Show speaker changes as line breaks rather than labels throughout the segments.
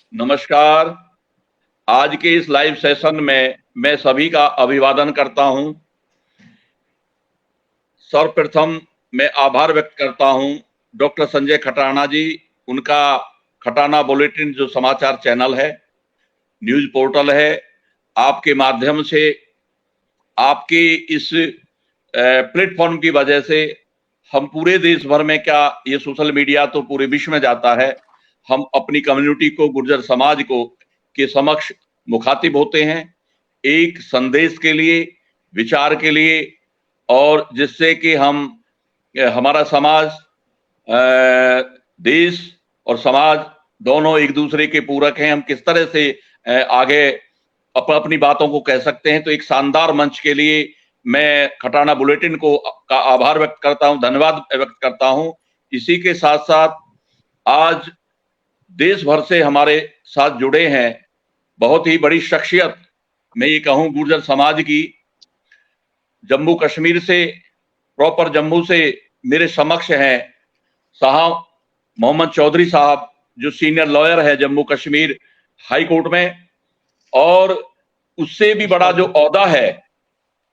नमस्कार। आज के इस लाइव सेशन में मैं सभी का अभिवादन करता हूं। सर्वप्रथम मैं आभार व्यक्त करता हूं डॉक्टर संजय खटाना जी, उनका खटाना बुलेटिन जो समाचार चैनल है, न्यूज पोर्टल है, आपके माध्यम से, आपके इस प्लेटफॉर्म की वजह से हम पूरे देश भर में, क्या ये सोशल मीडिया तो पूरे विश्व में जाता है, हम अपनी कम्युनिटी को, गुर्जर समाज को के समक्ष मुखातिब होते हैं एक संदेश के लिए, विचार के लिए, और जिससे कि हम हमारा समाज, देश और समाज दोनों एक दूसरे के पूरक हैं। हम किस तरह से आगे अपनी बातों को कह सकते हैं। तो एक शानदार मंच के लिए मैं खटाना बुलेटिन को का आभार व्यक्त करता हूं, धन्यवाद व्यक्त करता हूं। इसी के साथ साथ आज देश भर से हमारे साथ जुड़े हैं बहुत ही बड़ी शख्सियत, मैं ये कहूं गुर्जर समाज की। जम्मू कश्मीर से, प्रॉपर जम्मू से मेरे समक्ष हैं साहब मोहम्मद चौधरी साहब, जो सीनियर लॉयर है जम्मू कश्मीर हाई कोर्ट में, और उससे भी बड़ा जो ओहदा है,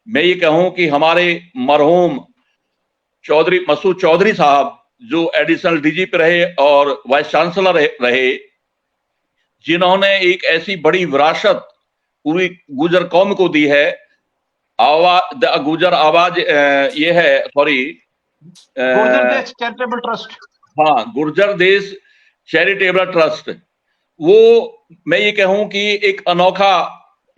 मैं ये कहूं कि हमारे मरहूम चौधरी मसूद चौधरी साहब, जो एडिशनल डीजीपी रहे और वाइस चांसलर रहे, जिन्होंने एक ऐसी बड़ी विरासत पूरी गुर्जर कौम को दी है। गुर्जर आवाज ये है, सॉरी,
गुर्जर देश चैरिटेबल ट्रस्ट,
हाँ, गुर्जर देश चैरिटेबल ट्रस्ट, वो मैं ये कहूं कि एक अनोखा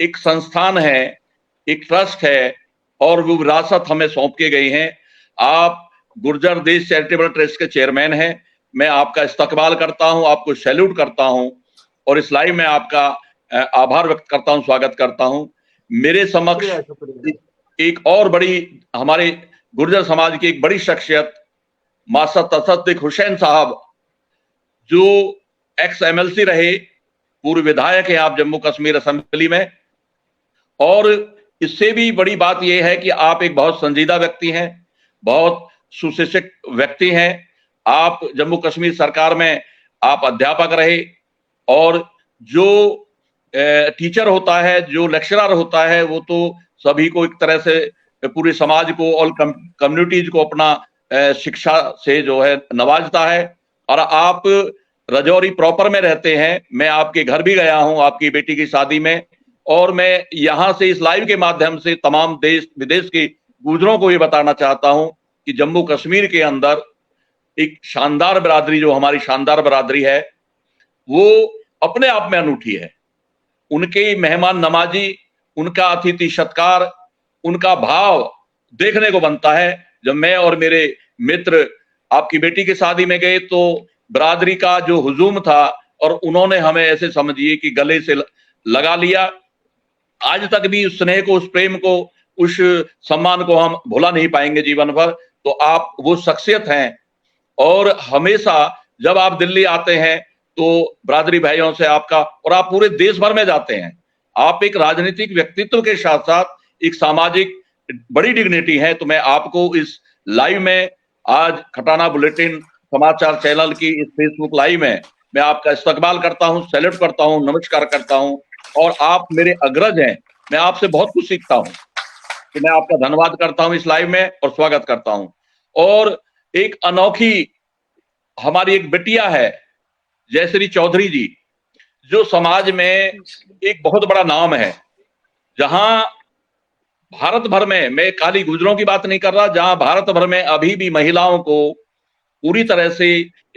एक संस्थान है, एक ट्रस्ट है, और वो विरासत हमें सौंप के गई हैं। आप गुर्जर देश चैरिटेबल ट्रस्ट के चेयरमैन हैं। मैं आपका इस्तकबाल करता हूं, आपको सैल्यूट करता हूं, और इस लाइव में आपका आभार व्यक्त करता हूं, स्वागत करता हूं। मेरे समक्ष एक और बड़ी, हमारे गुर्जर समाज की एक बड़ी शख्सियत मास्टर तसद्दुक हुसैन साहब, जो एक्स एमएलसी रहे, पूर्व विधायक हैं आप जम्मू कश्मीर असेंबली में, और इससे भी बड़ी बात यह है कि आप एक बहुत संजीदा व्यक्ति हैं, बहुत सुशिक्षित व्यक्ति हैं। आप जम्मू कश्मीर सरकार में आप अध्यापक रहे, और जो टीचर होता है, जो लेक्चरर होता है, वो तो सभी को एक तरह से, पूरे समाज को और कम्युनिटीज को अपना शिक्षा से जो है नवाजता है। और आप रजौरी प्रॉपर में रहते हैं, मैं आपके घर भी गया हूं आपकी बेटी की शादी में, और मैं यहां से इस लाइव के माध्यम से तमाम देश विदेश के गुर्जरों को ये बताना चाहता हूं कि जम्मू कश्मीर के अंदर एक शानदार बिरादरी, जो हमारी शानदार बिरादरी है, वो अपने आप में अनूठी है। उनके मेहमान नवाजी, उनका अतिथि सत्कार, उनका भाव देखने को बनता है। जब मैं और मेरे मित्र आपकी बेटी की शादी में गए, तो बिरादरी का जो हुजूम था, और उन्होंने हमें ऐसे समझिए कि गले से लगा लिया। आज तक भी उस स्नेह को, उस प्रेम को, उस सम्मान को हम भुला नहीं पाएंगे जीवन भर। तो आप वो शख्सियत हैं, और हमेशा जब आप दिल्ली आते हैं तो बिरादरी भाइयों से आपका, और आप पूरे देश भर में जाते हैं, आप एक राजनीतिक व्यक्तित्व के साथ साथ एक सामाजिक बड़ी डिग्निटी है। तो मैं आपको इस लाइव में, आज खटाना बुलेटिन समाचार चैनल की इस फेसबुक लाइव में, मैं आपका इस्तकबाल करता हूं, सैल्यूट करता हूं, नमस्कार करता हूं, और आप मेरे अग्रज हैं। मैं आपसे बहुत कुछ सीखता हूं, तो मैं आपका धन्यवाद करता हूं इस लाइव में, और स्वागत करता हूं। और एक अनोखी हमारी एक बिटिया है जयश्री चौधरी जी, जो समाज में एक बहुत बड़ा नाम है। जहां भारत भर में, मैं खाली गुर्जरों की बात नहीं कर रहा, जहां भारत भर में अभी भी महिलाओं को पूरी तरह से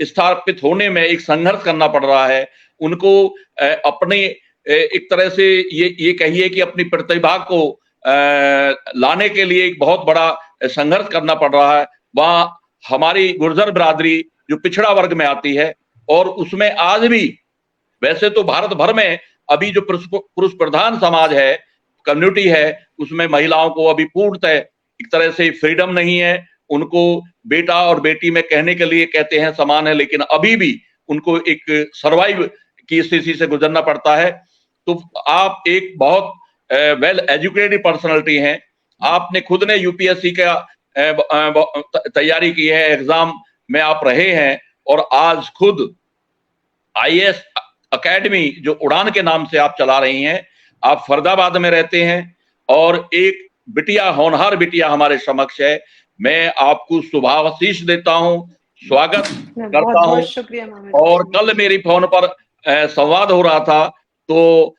स्थापित होने में एक संघर्ष करना पड़ रहा है। उनको अपने एक तरह से ये कहिए कि अपनी प्रतिभा को लाने के लिए एक बहुत बड़ा संघर्ष करना पड़ रहा है। वहां हमारी गुर्जर बिरादरी जो पिछड़ा वर्ग में आती है, और उसमें आज भी, वैसे तो भारत भर में अभी जो पुरुष प्रधान समाज है, कम्युनिटी है, उसमें महिलाओं को अभी पूर्णतः एक तरह से फ्रीडम नहीं है। उनको बेटा और बेटी में कहने के लिए कहते हैं समान है, लेकिन अभी भी उनको एक सर्वाइव की स्थिति से गुजरना पड़ता है। तो आप एक बहुत वेल एजुकेटेड पर्सनालिटी हैं। आपने खुद ने यूपीएससी का तैयारी की है, एग्जाम में आप रहे हैं, और आज खुद आईएएस एकेडमी जो उड़ान के नाम से आप चला रही हैं, आप फरीदाबाद में रहते हैं और एक बिटिया, होनहार बिटिया हमारे समक्ष है। मैं आपको शुभाशीष देता हूं, स्वागत करता हूं।
शुक्रिया मोहम्मद।
और कल मेरी फोन पर संवाद हो रहा था, तो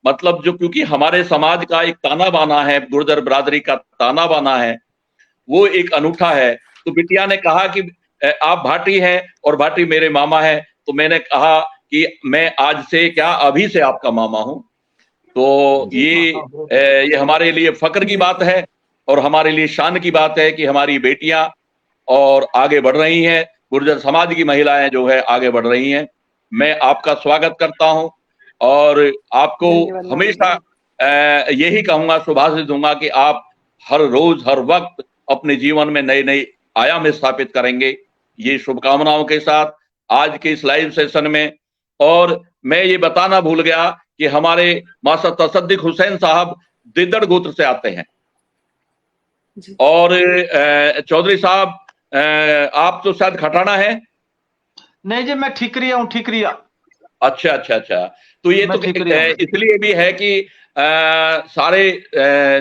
मतलब जो, क्योंकि हमारे समाज का एक ताना बाना है, गुर्जर बिरादरी का ताना बाना है, वो एक अनूठा है। तो बिटिया ने कहा कि आप भाटी हैं और भाटी मेरे मामा है। तो मैंने कहा कि मैं आज से क्या, अभी से आपका मामा हूं। तो ये हमारे लिए फक्र की बात है और हमारे लिए शान की बात है कि हमारी बेटियां और आगे बढ़ रही हैं, गुर्जर समाज की महिलाएं जो है आगे बढ़ रही हैं। मैं आपका स्वागत करता हूं और आपको हमेशा यही कहूंगा, शुभाशीष दूंगा कि आप हर रोज हर वक्त अपने जीवन में नए नए आयाम स्थापित करेंगे। ये शुभकामनाओं के साथ आज के इस लाइव सेशन में। और मैं ये बताना भूल गया कि हमारे मास्टर तसद्दुक हुसैन साहब दिद्दड़ गोत्र से आते हैं। और चौधरी साहब, आप तो शायद खटाना है?
नहीं जी, मैं ठिकरिया हूँ, ठिकरिया।
अच्छा अच्छा अच्छा। तो ये तो इसलिए भी है कि सारे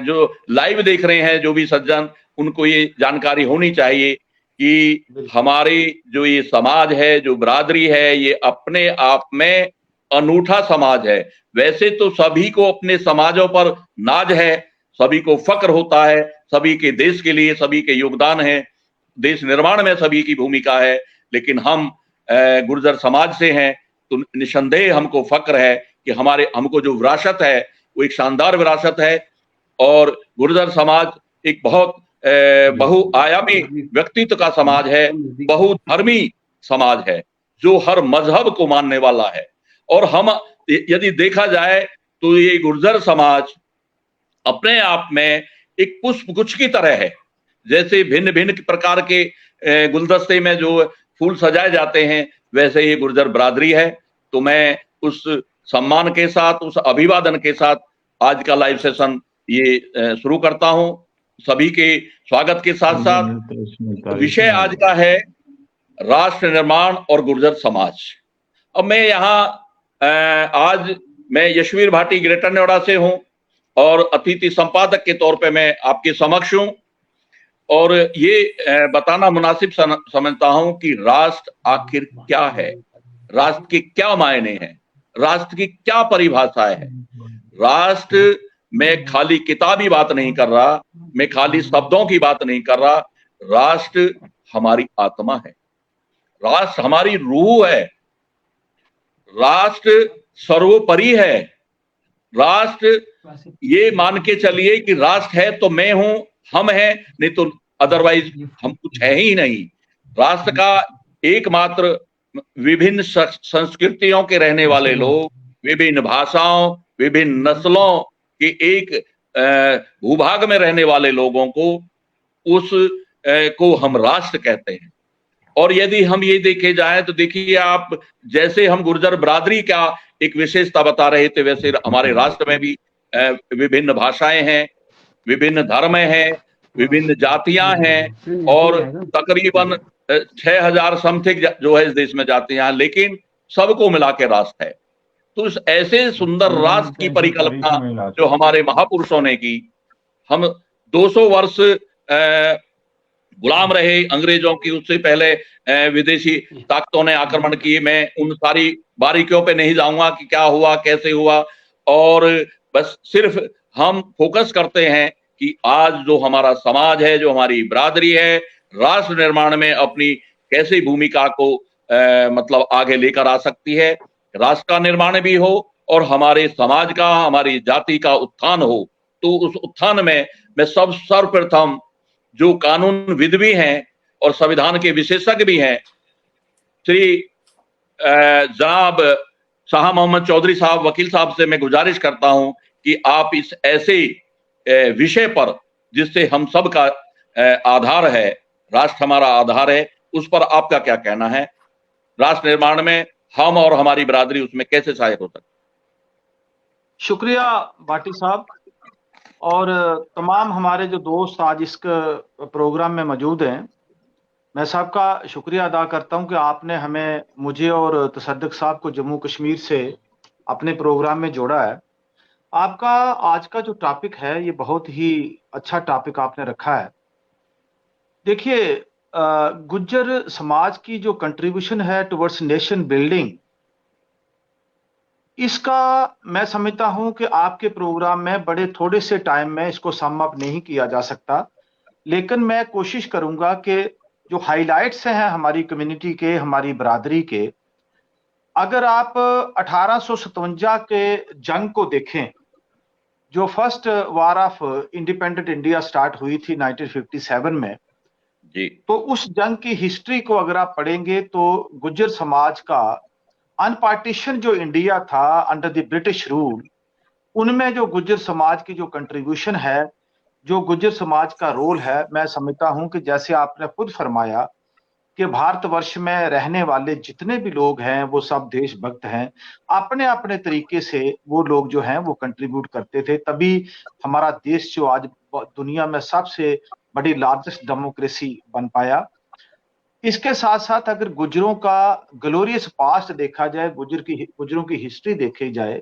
जो लाइव देख रहे हैं, जो भी सज्जन, उनको ये जानकारी होनी चाहिए कि हमारी जो ये समाज है, जो बिरादरी है, ये अपने आप में अनूठा समाज है। वैसे तो सभी को अपने समाजों पर नाज है, सभी को फक्र होता है, सभी के देश के लिए सभी के योगदान है, देश निर्माण में सभी की भूमिका है। लेकिन हम गुर्जर समाज से हैं, तो निसंदेह हमको फक्र है कि हमको जो विरासत है वो एक शानदार विरासत है। और गुर्जर समाज एक बहुत बहुआयामी व्यक्तित्व का समाज है, बहुधर्मी समाज है, जो हर मजहब को मानने वाला है। और हम यदि देखा जाए तो ये गुर्जर समाज अपने आप में एक पुष्प गुच्छ की तरह है। जैसे भिन्न भिन्न प्रकार के गुलदस्ते में जो फूल सजाए जाते हैं, वैसे ही गुर्जर बिरादरी है। तो मैं उस सम्मान के साथ, उस अभिवादन के साथ आज का लाइव सेशन ये शुरू करता हूं, सभी के स्वागत के साथ साथ। विषय आज का है राष्ट्र निर्माण और गुर्जर समाज। अब मैं यहाँ आज मैं यशवीर भाटी ग्रेटर नोएडा से हूं और अतिथि संपादक के तौर पे मैं आपके समक्ष हूं। और ये बताना मुनासिब समझता हूं कि राष्ट्र आखिर क्या है, राष्ट्र के क्या मायने हैं, राष्ट्र की क्या परिभाषा है। राष्ट्र मैं खाली किताबी बात नहीं कर रहा, मैं खाली शब्दों की बात नहीं कर रहा। राष्ट्र हमारी आत्मा है, राष्ट्र हमारी रूह है, राष्ट्र सर्वोपरि है। राष्ट्र ये मान के चलिए कि राष्ट्र है तो मैं हूं, हम हैं, नहीं तो अदरवाइज हम कुछ है ही नहीं। राष्ट्र का एकमात्र विभिन्न संस्कृतियों के रहने वाले लोग, विभिन्न भाषाओं, विभिन्न नस्लों के एक भूभाग में रहने वाले लोगों को को हम राष्ट्र कहते हैं। और यदि हम ये देखे जाए तो देखिए आप, जैसे हम गुर्जर बिरादरी का एक विशेषता बता रहे थे, वैसे हमारे राष्ट्र में भी विभिन्न भाषाएं हैं, विभिन्न धर्म हैं, विभिन्न जातियां हैं और तकरीबन 6000 समथिंग जो है इस देश में जातियां, लेकिन सबको मिला के राष्ट्र है। तो इस ऐसे सुंदर राष्ट्र की परिकल्पना जो हमारे महापुरुषों ने की, हम 200 वर्ष गुलाम रहे अंग्रेजों की, उससे पहले विदेशी ताकतों ने आक्रमण किए। मैं उन सारी बारीकियों पे नहीं जाऊंगा कि क्या हुआ, कैसे हुआ, और बस सिर्फ हम फोकस करते हैं कि आज जो हमारा समाज है, जो हमारी बिरादरी है, राष्ट्र निर्माण में अपनी कैसी भूमिका को मतलब आगे लेकर आ सकती है। राष्ट्र का निर्माण भी हो और हमारे समाज का, हमारी जाति का उत्थान हो। तो उस उत्थान में मैं सर्वप्रथम जो कानूनविद भी हैं और संविधान के विशेषज्ञ भी हैं, श्री जनाब शाह मोहम्मद चौधरी साहब, वकील साहब से मैं गुजारिश करता हूं कि आप इस ऐसे विषय पर, जिससे हम सब का आधार है, राष्ट्र हमारा आधार है, उस पर आपका क्या कहना है? राष्ट्र निर्माण में हम और हमारी बिरादरी उसमें कैसे सहायक हो सकती?
शुक्रिया भाटी साहब और तमाम हमारे जो दोस्त आज इस प्रोग्राम में मौजूद हैं। मैं साहब का शुक्रिया अदा करता हूं कि आपने हमें, मुझे और तसद्दुक साहब को जम्मू कश्मीर से अपने प्रोग्राम में जोड़ा है। आपका आज का जो टॉपिक है ये बहुत ही अच्छा टॉपिक आपने रखा है। देखिए, गुज्जर समाज की जो कंट्रीब्यूशन है टुवर्ड्स नेशन बिल्डिंग, इसका मैं समझता हूं कि आपके प्रोग्राम में बड़े थोड़े से टाइम में इसको सम अप नहीं किया जा सकता। लेकिन मैं कोशिश करूंगा कि जो हाइलाइट्स हैं हमारी कम्युनिटी के, हमारी बरादरी के, अगर आप 1857 के जंग को देखें, जो first war of independent India start हुई थी 1957 में,
जी
तो उस जंग की हिस्ट्री को अगर आप पढ़ेंगे तो गुज्जर समाज का अनपार्टीशन जो इंडिया था अंडर द ब्रिटिश रूल, उनमें जो गुज्जर समाज की जो कंट्रीब्यूशन है, जो गुज्जर समाज का रोल है, मैं समझता हूं कि जैसे आपने खुद फरमाया कि भारतवर्ष में रहने वाले जितने भी लोग हैं वो सब देशभक्त हैं। अपने अपने तरीके से वो लोग जो हैं वो कंट्रीब्यूट करते थे, तभी हमारा देश जो आज दुनिया में सबसे बड़ी लार्जेस्ट डेमोक्रेसी बन पाया। इसके साथ साथ अगर गुजरों का ग्लोरियस पास्ट देखा जाए, गुजरों की हिस्ट्री देखी जाए,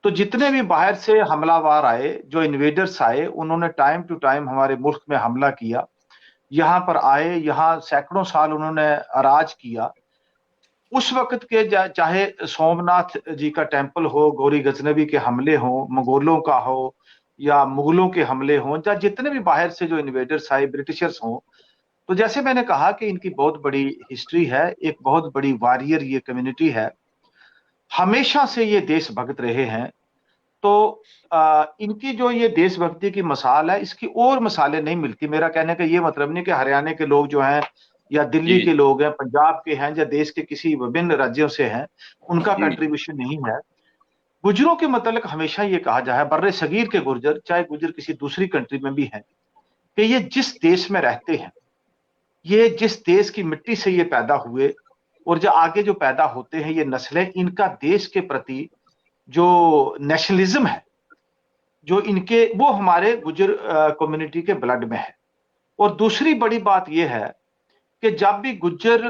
तो जितने भी बाहर से हमलावर आए, जो इन्वेडर्स आए, उन्होंने टाइम टू टाइम हमारे मुल्क में हमला किया। यहाँ पर आए, यहाँ सैकड़ों साल उन्होंने राज किया। उस वक्त के चाहे सोमनाथ जी का टेम्पल हो, गौरी गजनबी के हमले हो, मंगोलों का हो या मुगलों के हमले हों, या जितने भी बाहर से जो इन्वेडर्स आए, ब्रिटिशर्स हों, तो जैसे मैंने कहा कि इनकी बहुत बड़ी हिस्ट्री है, एक बहुत बड़ी वॉरियर ये कम्युनिटी है, हमेशा से ये देशभक्त रहे हैं। तो इनकी जो ये देशभक्ति की मिसाल है, इसकी और मिसालें नहीं मिलती। मेरा कहने का ये मतलब नहीं कि हरियाणा के लोग जो हैं या दिल्ली
जी
के लोग हैं, पंजाब के हैं या देश के किसी विभिन्न राज्यों से हैं, उनका
जी
कंट्रीब्यूशन नहीं है। गुजरों के मतलब हमेशा ये कहा जाए, बर्रे सगीर के गुर्जर, चाहे गुजर किसी दूसरी कंट्री में भी हैं, कि ये जिस देश में रहते हैं, ये जिस देश की मिट्टी से ये पैदा हुए और जो आगे जो पैदा होते हैं ये नस्लें, इनका देश के प्रति जो नेशनलिज्म है, जो इनके, वो हमारे गुजर कम्युनिटी के ब्लड में है। और दूसरी बड़ी बात यह है कि जब भी गुज्जर,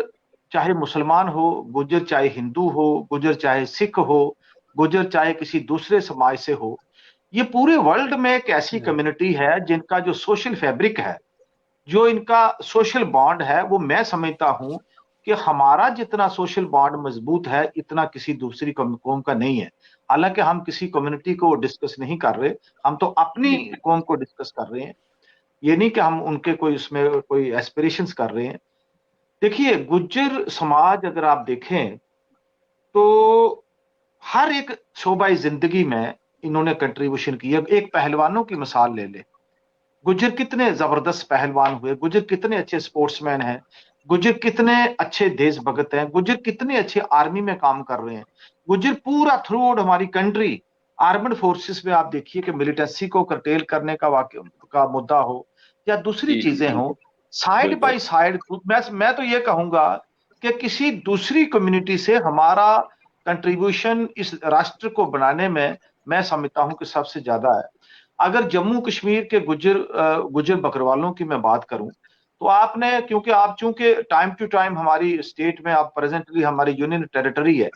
चाहे मुसलमान हो, गुज्जर चाहे हिंदू हो, गुज्जर चाहे सिख हो, गुज्जर चाहे किसी दूसरे समाज से हो, ये पूरे वर्ल्ड में एक ऐसी कम्युनिटी है जिनका जो सोशल फैब्रिक है, जो इनका सोशल बॉन्ड है, वो मैं समझता हूं कि हमारा जितना सोशल बॉन्ड मजबूत है, इतना किसी दूसरी कौम का नहीं है। हालांकि हम किसी कम्युनिटी को डिस्कस नहीं कर रहे, हम तो अपनी
जी
कौम को डिस्कस कर रहे हैं। ये नहीं कि हम उनके कोई उसमें कोई एस्पिरेशंस कर रहे हैं। देखिए, गुज्जर समाज अगर आप देखें तो हर एक शोबाई जिंदगी में इन्होंने कंट्रीब्यूशन की है। एक पहलवानों की मिसाल ले ले, गुज्जर कितने जबरदस्त पहलवान हुए, गुज्जर कितने अच्छे स्पोर्ट्समैन हैं, गुज्जर कितने अच्छे देशभक्त हैं, गुज्जर कितने अच्छे आर्मी में काम कर रहे हैं। गुज्जर पूरा थ्रू आउट हमारी कंट्री, आर्मड फोर्सेस में आप देखिए कि मिलिटेंसी को कर्टेल करने का वाक्य का मुद्दा हो या दूसरी
जी
चीजें हो,
बिल्कुल
साइड
बिल्कुल
बाय साइड मैं तो ये कहूंगा कि किसी दूसरी कम्युनिटी से हमारा कंट्रीब्यूशन इस राष्ट्र को बनाने में, मैं समझता हूं कि सबसे ज्यादा है। अगर जम्मू कश्मीर के गुज्जर बकरवालों की मैं बात करूं, तो आपने, क्योंकि आप चूंकि टाइम टू टाइम हमारी स्टेट में, आप प्रेजेंटली हमारी यूनियन टेरिटरी है,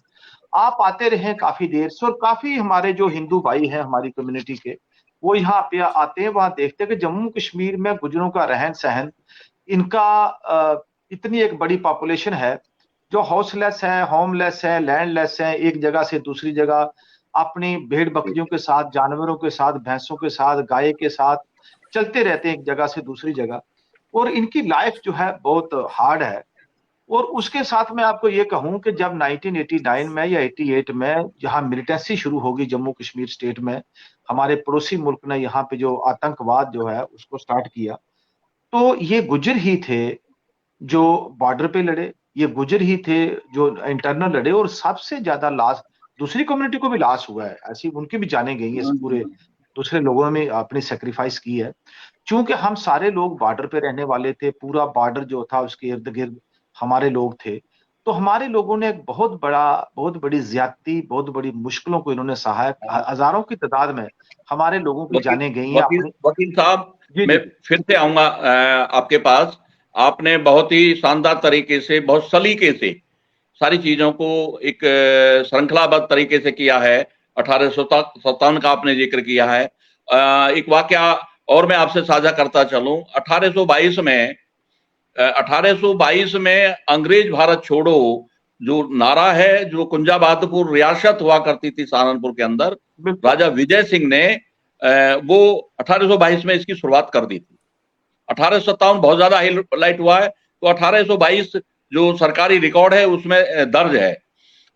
आप आते रहे काफी देर से, और काफी हमारे जो हिंदू भाई हैं हमारी कम्युनिटी के, वो यहाँ पे आते हैं, वहां देखते हैं कि जम्मू कश्मीर में गुज्जरों का रहन सहन, इनका इतनी एक बड़ी पॉपुलेशन है जो हाउसलेस है, होमलेस है, लैंडलेस है, एक जगह से दूसरी जगह अपनी भेड़ बकरियों के साथ, जानवरों के साथ, भैंसों के साथ, गाय के साथ चलते रहते हैं एक जगह से दूसरी जगह, और इनकी लाइफ जो है बहुत हार्ड है। और उसके साथ मैं आपको ये कहूं कि जब 1989 में या 88 में जहां मिलिटेंसी शुरू होगी जम्मू कश्मीर स्टेट में, हमारे पड़ोसी मुल्क ने यहाँ पे जो आतंकवाद जो है उसको स्टार्ट किया, तो ये गुज्जर ही थे जो बॉर्डर पे लड़े, ये गुज्जर ही थे जो इंटरनल लड़े, और सबसे ज्यादा लॉस दूसरी कम्युनिटी को भी लॉस हुआ है, ऐसी उनकी भी जाने गई है, इस पूरे दूसरे लोगों ने अपनी सेक्रीफाइस की है। चूंकि हम सारे लोग बॉर्डर पे रहने वाले थे, पूरा बॉर्डर जो था उसके इर्द गिर्द हमारे लोग थे, तो हमारे लोगों ने एक बहुत बड़ी ज्यादती, बहुत बड़ी मुश्किलों को इन्होंने सहा है। हजारों की तादाद में हमारे लोगों की
वकील
जानें गई हैं
वकील
अपने।
वकील साहब,
जी
मैं
जी
फिर से आऊंगा आपके पास, आपने बहुत ही शानदार तरीके से, बहुत सलीके से सारी चीजों को एक श्रृंखलाबद्ध तरीके से किया है। 1857 का आपने जिक्र किया है। एक वाकया और मैं आपसे साझा करता चलूं। 1822 में अंग्रेज भारत छोड़ो जो नारा है, जो कुंजाबादपुर रियासत हुआ करती थी सहारनपुर के अंदर, राजा विजय सिंह ने वो 1822 में इसकी शुरुआत कर दी थी। 1857 बहुत ज्यादा हाईलाइट हुआ है, तो 1822 जो सरकारी रिकॉर्ड है उसमें दर्ज है।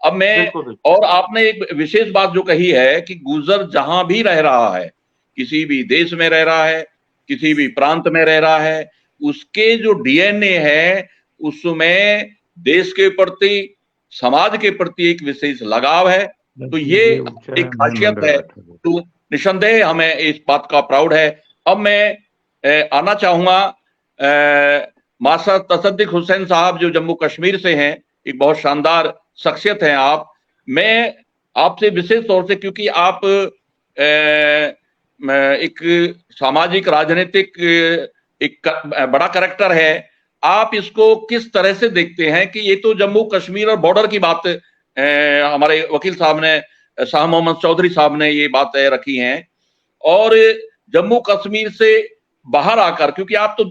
अब मैं, और आपने एक विशेष बात जो कही है कि गुर्जर जहां भी रह रहा है, किसी भी देश में रह रहा है, किसी भी प्रांत में रह रहा है, उसके जो डीएनए है उसमें देश के प्रति, समाज के प्रति एक विशेष लगाव है। तो ये एक खासियत है, तो निसंदेह हमें इस बात का प्राउड है। अब मैं आना चाहूंगा मास्टर तसद्दुक हुसैन साहब, जो जम्मू कश्मीर से हैं, एक बहुत शानदार शख्सियत हैं आप। मैं आपसे विशेष तौर से, क्योंकि आप एक सामाजिक राजनीतिक एक बड़ा कैरेक्टर है, आप इसको किस तरह से देखते हैं कि ये तो जम्मू कश्मीर और बॉर्डर की बात हमारे वकील साहब ने, शाह मोहम्मद चौधरी साहब ने ये बात रखी हैं, और जम्मू कश्मीर से बाहर आकर, क्योंकि आप तो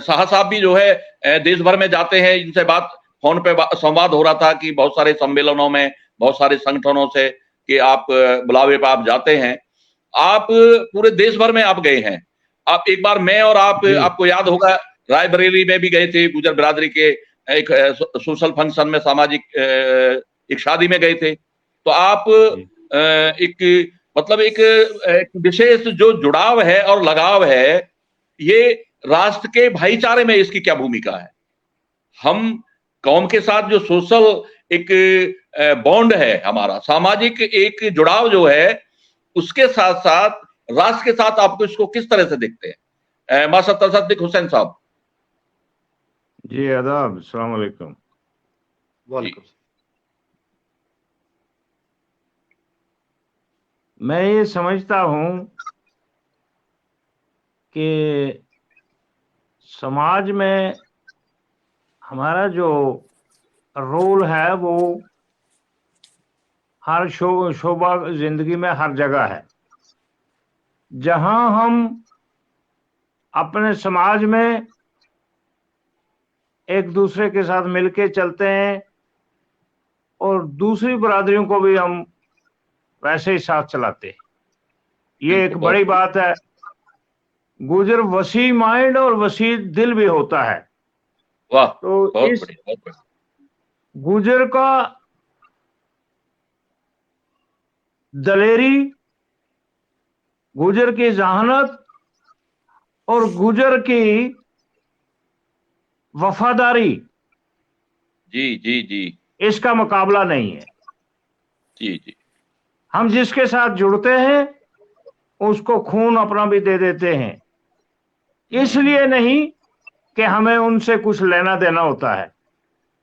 शाह साहब भी जो है देश भर में जाते हैं, इनसे बात फोन पे संवाद हो रहा था कि बहुत सारे सम्मेलनों में, बहुत सारे संगठनों से कि आप बुलावे पे आप जाते हैं, आप पूरे देश भर में आप गए हैं। आप एक बार मैं और आप, आपको याद होगा, रायबरेली में भी गए थे, गुजर बिरादरी के एक सोशल फंक्शन में, सामाजिक एक शादी में गए थे। तो आप एक मतलब एक विशेष जो जुड़ाव है और लगाव है, ये राष्ट्र के भाईचारे में इसकी क्या भूमिका है? हम कौम के साथ जो सोशल एक बॉन्ड है, हमारा सामाजिक एक जुड़ाव जो है, उसके साथ साथ राष्ट्र के साथ आप इसको किस तरह से देखते हैं? मास्टर तसद्दुक हुसैन साहब
जी, आदाब, अस्सलाम वालेकुम।
वालेकुम।
मैं ये समझता हूं कि समाज में हमारा जो रोल है वो हर शोभा जिंदगी में हर जगह है। जहां हम अपने समाज में एक दूसरे के साथ मिलके चलते हैं और दूसरी बरादरियों को भी हम वैसे ही साथ चलाते हैं, ये एक बड़ी बात है। गुजर वसी माइंड और वसी दिल भी होता है।
वाह,
तो इस गुजर का दलेरी, गुजर की जहानत और गुजर की वफादारी,
जी जी जी,
इसका मुकाबला नहीं है।
जी जी,
हम जिसके साथ जुड़ते हैं उसको खून अपना भी दे देते हैं, इसलिए नहीं कि हमें उनसे कुछ लेना देना होता है,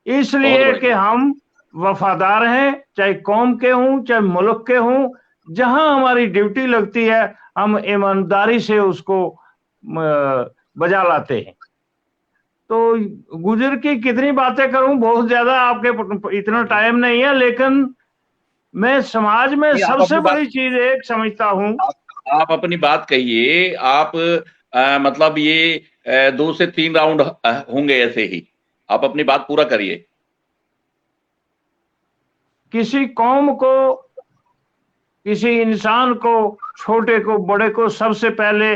इसलिए कि हम वफादार हैं, चाहे कौम के हों चाहे मुल्क के हों। जहां हमारी ड्यूटी लगती है हम ईमानदारी से उसको बजा लाते हैं। तो गुजर की कितनी बातें करूं, बहुत ज्यादा, आपके इतना टाइम नहीं है, लेकिन मैं समाज में सबसे बड़ी चीज एक समझता हूं।
आप अपनी बात कहिए। आप मतलब ये 2 से 3 राउंड होंगे ऐसे ही, आप अपनी बात पूरा करिए।
किसी कौम को, किसी इंसान को, छोटे को बड़े को, सबसे पहले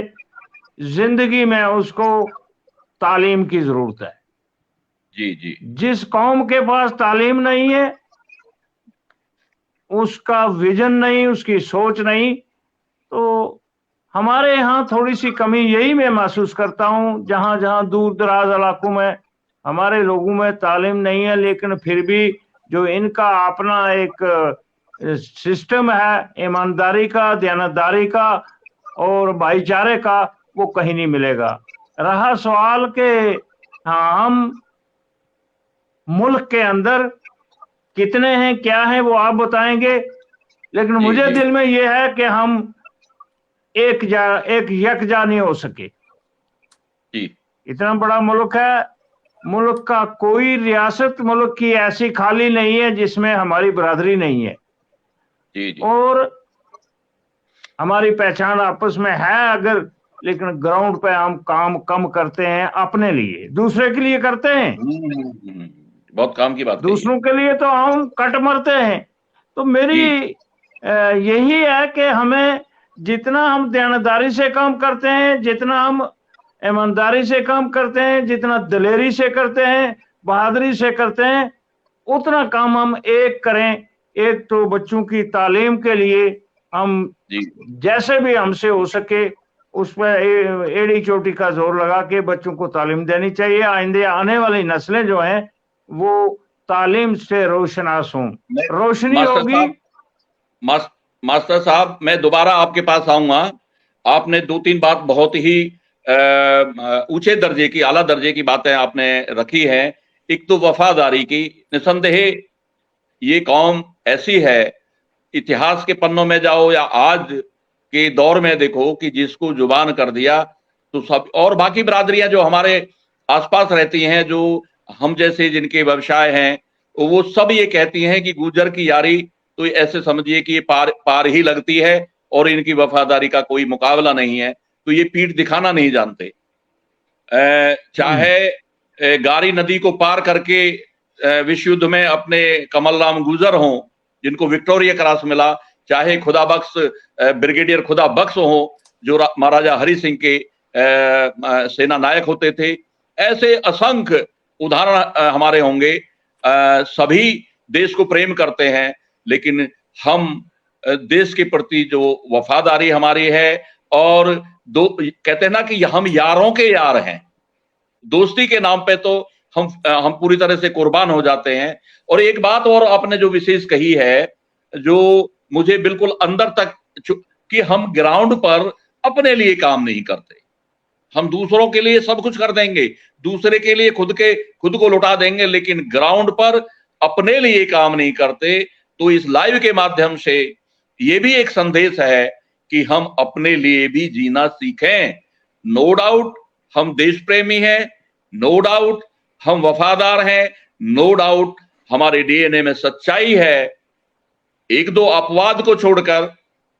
जिंदगी में उसको तालीम की जरूरत है।
जी जी,
जिस कौम के पास तालीम नहीं है, उसका विजन नहीं, उसकी सोच नहीं, तो हमारे यहाँ थोड़ी सी कमी यही मैं महसूस करता हूँ। जहां जहां दूर दराज इलाकों में हमारे लोगों में तालीम नहीं है, लेकिन फिर भी जो इनका अपना एक सिस्टम है ईमानदारी का, दयानतदारी का और भाईचारे का, वो कहीं नहीं मिलेगा। रहा सवाल के हाँ, हम मुल्क के अंदर कितने हैं, क्या है, वो आप बताएंगे, लेकिन मुझे दिल में ये है कि हम एक यकजा नहीं हो सके।
जी,
इतना बड़ा मुल्क है, मुल्क का कोई रियासत मुल्क की ऐसी खाली नहीं है जिसमें हमारी बरादरी नहीं है।
जी जी।
और हमारी पहचान आपस में है अगर, लेकिन ग्राउंड पे हम काम कम करते हैं, अपने लिए, दूसरे के लिए करते हैं।
बहुत काम की बात कही है।
दूसरों के लिए तो हम कट मरते हैं। तो मेरी
जी
यही है कि हमें जितना हम दयानतदारी से काम करते हैं, जितना हम ईमानदारी से काम करते हैं, जितना दिलेरी से करते हैं, बहादुरी से करते हैं, उतना काम हम एक करें। एक तो बच्चों की तालीम के लिए हम
जी
जैसे भी हमसे हो सके उस पर एड़ी चोटी का जोर लगा के बच्चों को तालीम देनी चाहिए। आइंदे आने वाली नस्लें जो हैं वो तालीम से रोशनास हों,
मैं
रोशनी
मास्टर
होगी।
साहब मास्टर साहब, मैं दोबारा आपके पास आऊंगा। आपने 2-3 बात बहुत ही ऊंचे दर्जे की, आला दर्जे की बातें आपने रखी हैं। एक तो वफादारी की, निसंदेह ये कौम ऐसी है, इतिहास के पन्नों में जाओ या आज के दौर में देखो कि जिसको जुबान कर दिया तो सब, और बाकी बरादरियां जो हमारे आसपास रहती हैं, जो हम जैसे जिनके व्यवसाय हैं, वो सब ये कहती हैं कि गुर्जर की यारी तो ऐसे समझिए कि ये पार पार ही लगती है और इनकी वफादारी का कोई मुकाबला नहीं है। तो ये पीठ दिखाना नहीं जानते। चाहे गारी नदी को पार करके विश्व युद्ध में अपने कमल राम गुर्जर हों जिनको विक्टोरिया क्रॉस मिला, चाहे खुदा बख्श ब्रिगेडियर खुदा बख्श हो जो महाराजा हरि सिंह के सेना नायक होते थे, ऐसे असंख्य उदाहरण हमारे होंगे। सभी देश को प्रेम करते हैं, लेकिन हम देश के प्रति जो वफादारी हमारी है, और दो कहते हैं ना कि हम यारों के यार हैं, दोस्ती के नाम पे तो हम पूरी तरह से कुर्बान हो जाते हैं। और एक बात और आपने जो विशेष कही है, जो मुझे बिल्कुल अंदर तक, कि हम ग्राउंड पर अपने लिए काम नहीं करते। हम दूसरों के लिए सब कुछ कर देंगे, दूसरे के लिए खुद को लुटा देंगे, लेकिन ग्राउंड पर अपने लिए काम नहीं करते। तो इस लाइव के माध्यम से ये भी एक संदेश है कि हम अपने लिए भी जीना सीखें। नो डाउट हम देश प्रेमी हैं, नो डाउट हम वफादार हैं, नो डाउट हमारे डीएनए में सच्चाई है। एक दो अपवाद को छोड़कर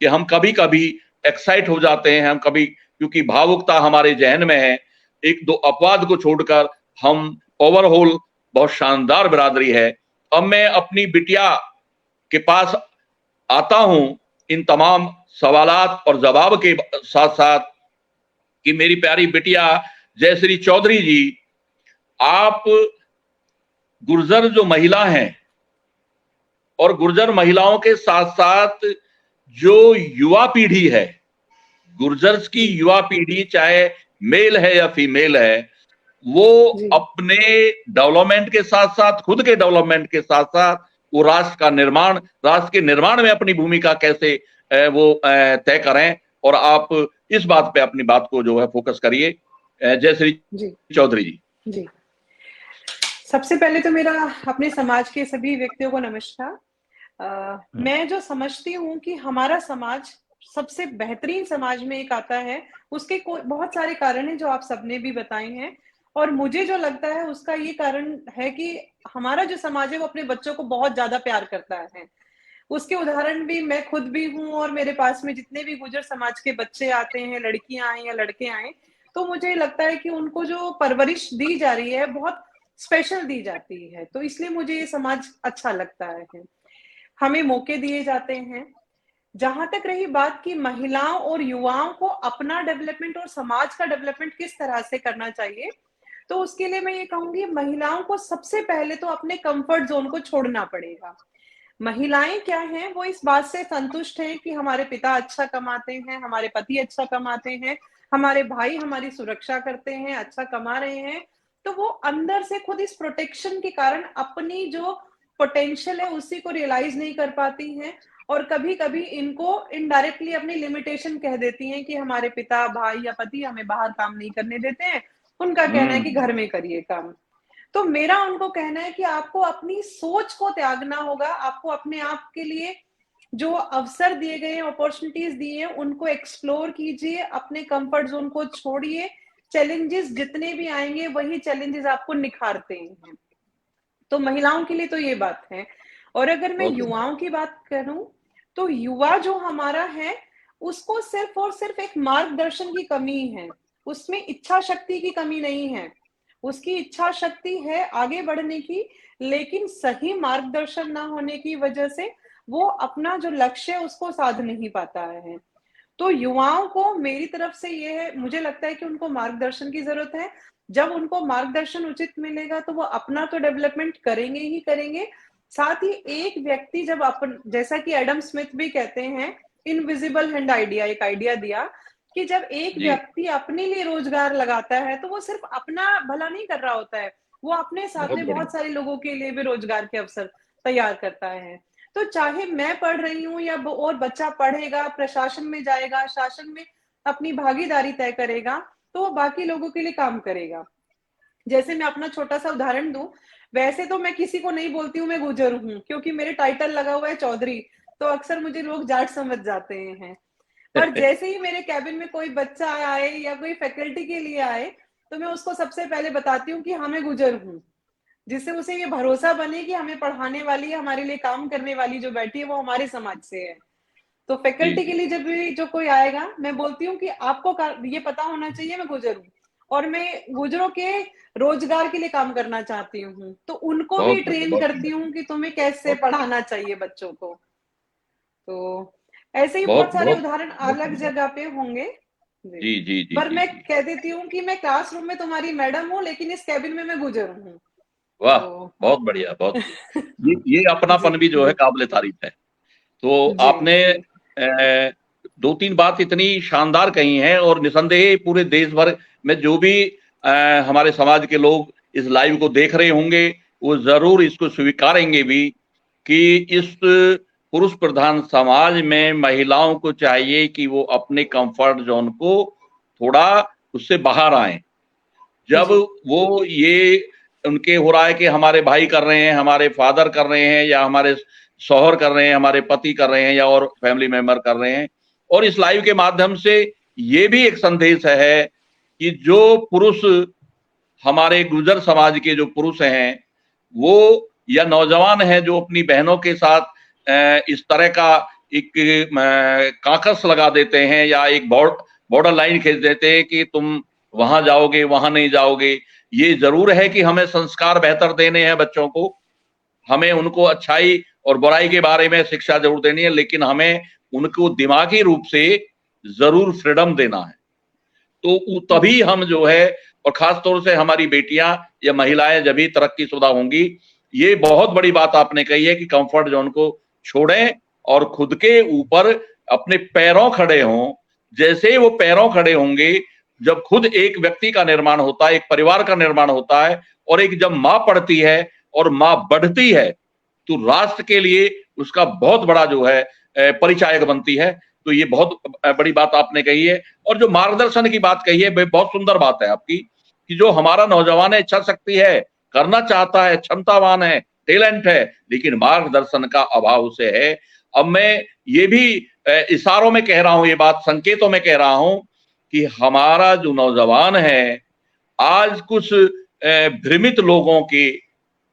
कि हम कभी कभी एक्साइट हो जाते हैं, हम कभी, क्योंकि भावुकता हमारे जहन में है, एक दो अपवाद को छोड़कर हम ओवरऑल बहुत शानदार बिरादरी है। अब मैं अपनी बिटिया के पास आता हूं इन तमाम सवालात और जवाब के साथ साथ, कि मेरी प्यारी बिटिया जयश्री चौधरी जी, आप गुर्जर जो महिला हैं और गुर्जर महिलाओं के साथ साथ जो युवा पीढ़ी है, गुर्जर्स की युवा पीढ़ी चाहे मेल है या फीमेल है, वो अपने डेवलपमेंट के साथ साथ, खुद के डेवलपमेंट के साथ साथ, वो राष्ट्र के निर्माण में अपनी भूमिका कैसे वो तय करें। और आप इस बात पे अपनी बात को जो है फोकस करिए। जयश्री चौधरी जी।
जी, सबसे पहले तो मेरा अपने समाज के सभी व्यक्तियों को नमस्कार। मैं जो समझती हूँ कि हमारा समाज सबसे बेहतरीन समाज में एक आता है, उसके बहुत सारे कारण हैं जो आप सबने भी बताए हैं, और मुझे जो लगता है उसका ये कारण है कि हमारा जो समाज है वो अपने बच्चों को बहुत ज्यादा प्यार करता है। उसके उदाहरण भी मैं खुद भी हूँ, और मेरे पास में जितने भी गुर्जर समाज के बच्चे आते हैं, लड़कियां आए या लड़के आए, तो मुझे लगता है कि उनको जो परवरिश दी जा रही है बहुत स्पेशल दी जाती है। तो इसलिए मुझे ये समाज अच्छा लगता है। हमें मौके दिए जाते हैं। जहां तक रही बात की महिलाओं और युवाओं को अपना डेवलपमेंट और समाज का डेवलपमेंट किस तरह से करना चाहिए, तो उसके लिए मैं ये कहूंगी, महिलाओं को सबसे पहले तो अपने कंफर्ट जोन को छोड़ना पड़ेगा। महिलाएं क्या हैं, वो इस बात से संतुष्ट हैं कि हमारे पिता अच्छा कमाते हैं, हमारे पति अच्छा कमाते हैं, हमारे भाई हमारी सुरक्षा करते हैं, अच्छा कमा रहे हैं, तो वो अंदर से खुद इस प्रोटेक्शन के कारण अपनी जो पोटेंशियल है उसी को रियलाइज नहीं कर पाती हैं, और कभी कभी इनको इनडायरेक्टली अपनी लिमिटेशन कह देती हैं कि हमारे पिता, भाई या पति हमें बाहर काम नहीं करने देते हैं, उनका कहना है कि घर में करिए काम। तो मेरा उनको कहना है कि आपको अपनी सोच को त्यागना होगा, आपको अपने आप के लिए जो अवसर दिए गए हैं, अपॉर्चुनिटीज दी हैं, उनको एक्सप्लोर कीजिए, अपने कंफर्ट जोन को छोड़िए, चैलेंजेस जितने भी आएंगे वही चैलेंजेस आपको निखारते हैं। तो महिलाओं के लिए तो ये बात है। और अगर मैं युवाओं की बात करूं तो युवा जो हमारा है उसको सिर्फ और सिर्फ एक मार्गदर्शन की कमी है, उसमें इच्छा शक्ति की कमी नहीं है। उसकी इच्छा शक्ति है आगे बढ़ने की, लेकिन सही मार्गदर्शन ना होने की वजह से वो अपना जो लक्ष्य है उसको साध नहीं पाता है। तो युवाओं को मेरी तरफ से ये है, मुझे लगता है कि उनको मार्गदर्शन की जरूरत है। जब उनको मार्गदर्शन उचित मिलेगा तो वो अपना तो डेवलपमेंट करेंगे ही करेंगे, साथ ही एक व्यक्ति जब अपन, जैसा कि एडम स्मिथ भी कहते हैं, इनविजिबल हैंड आइडिया, एक आइडिया दिया कि जब एक व्यक्ति अपने लिए रोजगार लगाता है तो वो सिर्फ अपना भला नहीं कर रहा होता है, वो अपने साथ में बहुत सारे लोगों के लिए भी रोजगार के अवसर तैयार करता है। तो चाहे मैं पढ़ रही हूँ या और बच्चा पढ़ेगा, प्रशासन में जाएगा, शासन में अपनी भागीदारी तय करेगा, तो वो बाकी लोगों के लिए काम करेगा। जैसे मैं अपना छोटा सा उदाहरण दूं, वैसे तो मैं किसी को नहीं बोलती हूँ मैं गुजर हूँ, क्योंकि मेरे टाइटल लगा हुआ है चौधरी, तो अक्सर मुझे लोग जाट समझ जाते हैं। पर जैसे ही मेरे कैबिन में कोई बच्चा आए या कोई फैकल्टी के लिए आए तो मैं उसको सबसे पहले बताती हूँ कि हाँ मैं गुजर हूँ, जिससे उसे ये भरोसा बने कि हमें पढ़ाने वाली, हमारे लिए काम करने वाली जो बैठी है वो हमारे समाज से है। तो फैकल्टी के लिए जब भी जो कोई आएगा मैं बोलती हूँ कि आपको ये पता होना चाहिए मैं गुजर हूँ और मैं गुजरों के रोजगार के लिए काम करना चाहती हूँ। तो उनको भी ट्रेन करती हूँ कि तुम्हें कैसे पढ़ाना चाहिए बच्चों को। तो ऐसे ही बहुत सारे उदाहरण अलग जगह पे होंगे
जी जी जी।
पर मैं कह देती हूँ कि मैं क्लासरूम में तुम्हारी मैडम हूँ, लेकिन इस कैबिन में मैं गुजर हूँ।
वाह, बहुत बढ़िया, बहुत बढ़िया। ये अपनापन भी जो है काबिले तारीफ है। तो आपने 2-3 बात इतनी शानदार कही हैं और निसंदेह पूरे देश भर में जो भी हमारे समाज के लोग इस लाइव को देख रहे होंगे वो जरूर इसको स्वीकारेंगे भी कि इस पुरुष प्रधान समाज में महिलाओं को चाहिए कि वो अपने कंफर्ट जोन को थोड़ा उससे बाहर आए। जब वो ये उनके हो रहा है कि हमारे भाई कर रहे हैं, हमारे फादर कर रहे हैं, या हमारे शौहर कर रहे हैं, हमारे पति कर रहे हैं, या और फैमिली मेंबर कर रहे हैं, और इस लाइव के माध्यम से ये भी एक संदेश है कि जो पुरुष हमारे गुर्जर समाज के जो पुरुष हैं वो या नौजवान हैं जो अपनी बहनों के साथ इस तरह का एक काकस लगा देते हैं या एक बॉर्डर लाइन खींच देते हैं कि तुम वहां जाओगे, वहां नहीं जाओगे। ये जरूर है कि हमें संस्कार बेहतर देने हैं बच्चों को, हमें उनको अच्छाई और बुराई के बारे में शिक्षा जरूर देनी है, लेकिन हमें उनको दिमागी रूप से जरूर फ्रीडम देना है। तो तभी हम जो है, और खास तौर से हमारी बेटियां या महिलाएं जब भी तरक्की शुदा होंगी। ये बहुत बड़ी बात आपने कही है कि कंफर्ट जोन को छोड़ें और खुद के ऊपर अपने पैरों खड़े हों। जैसे वो पैरों खड़े होंगे, जब खुद एक व्यक्ति का निर्माण होता है, एक परिवार का निर्माण होता है, और एक जब माँ पढ़ती है और माँ बढ़ती है तो राष्ट्र के लिए उसका बहुत बड़ा जो है परिचायक बनती है। तो ये बहुत बड़ी बात आपने कही है। और जो मार्गदर्शन की बात कही है बहुत सुंदर बात है आपकी, कि जो हमारा नौजवान है, इच्छा शक्ति है, करना चाहता है, क्षमतावान है, टैलेंट है, लेकिन मार्गदर्शन का अभाव उसे है। अब मैं ये भी इशारों में कह रहा हूं, ये बात संकेतों में कह रहा हूं कि हमारा जो नौजवान है आज कुछ भ्रमित लोगों के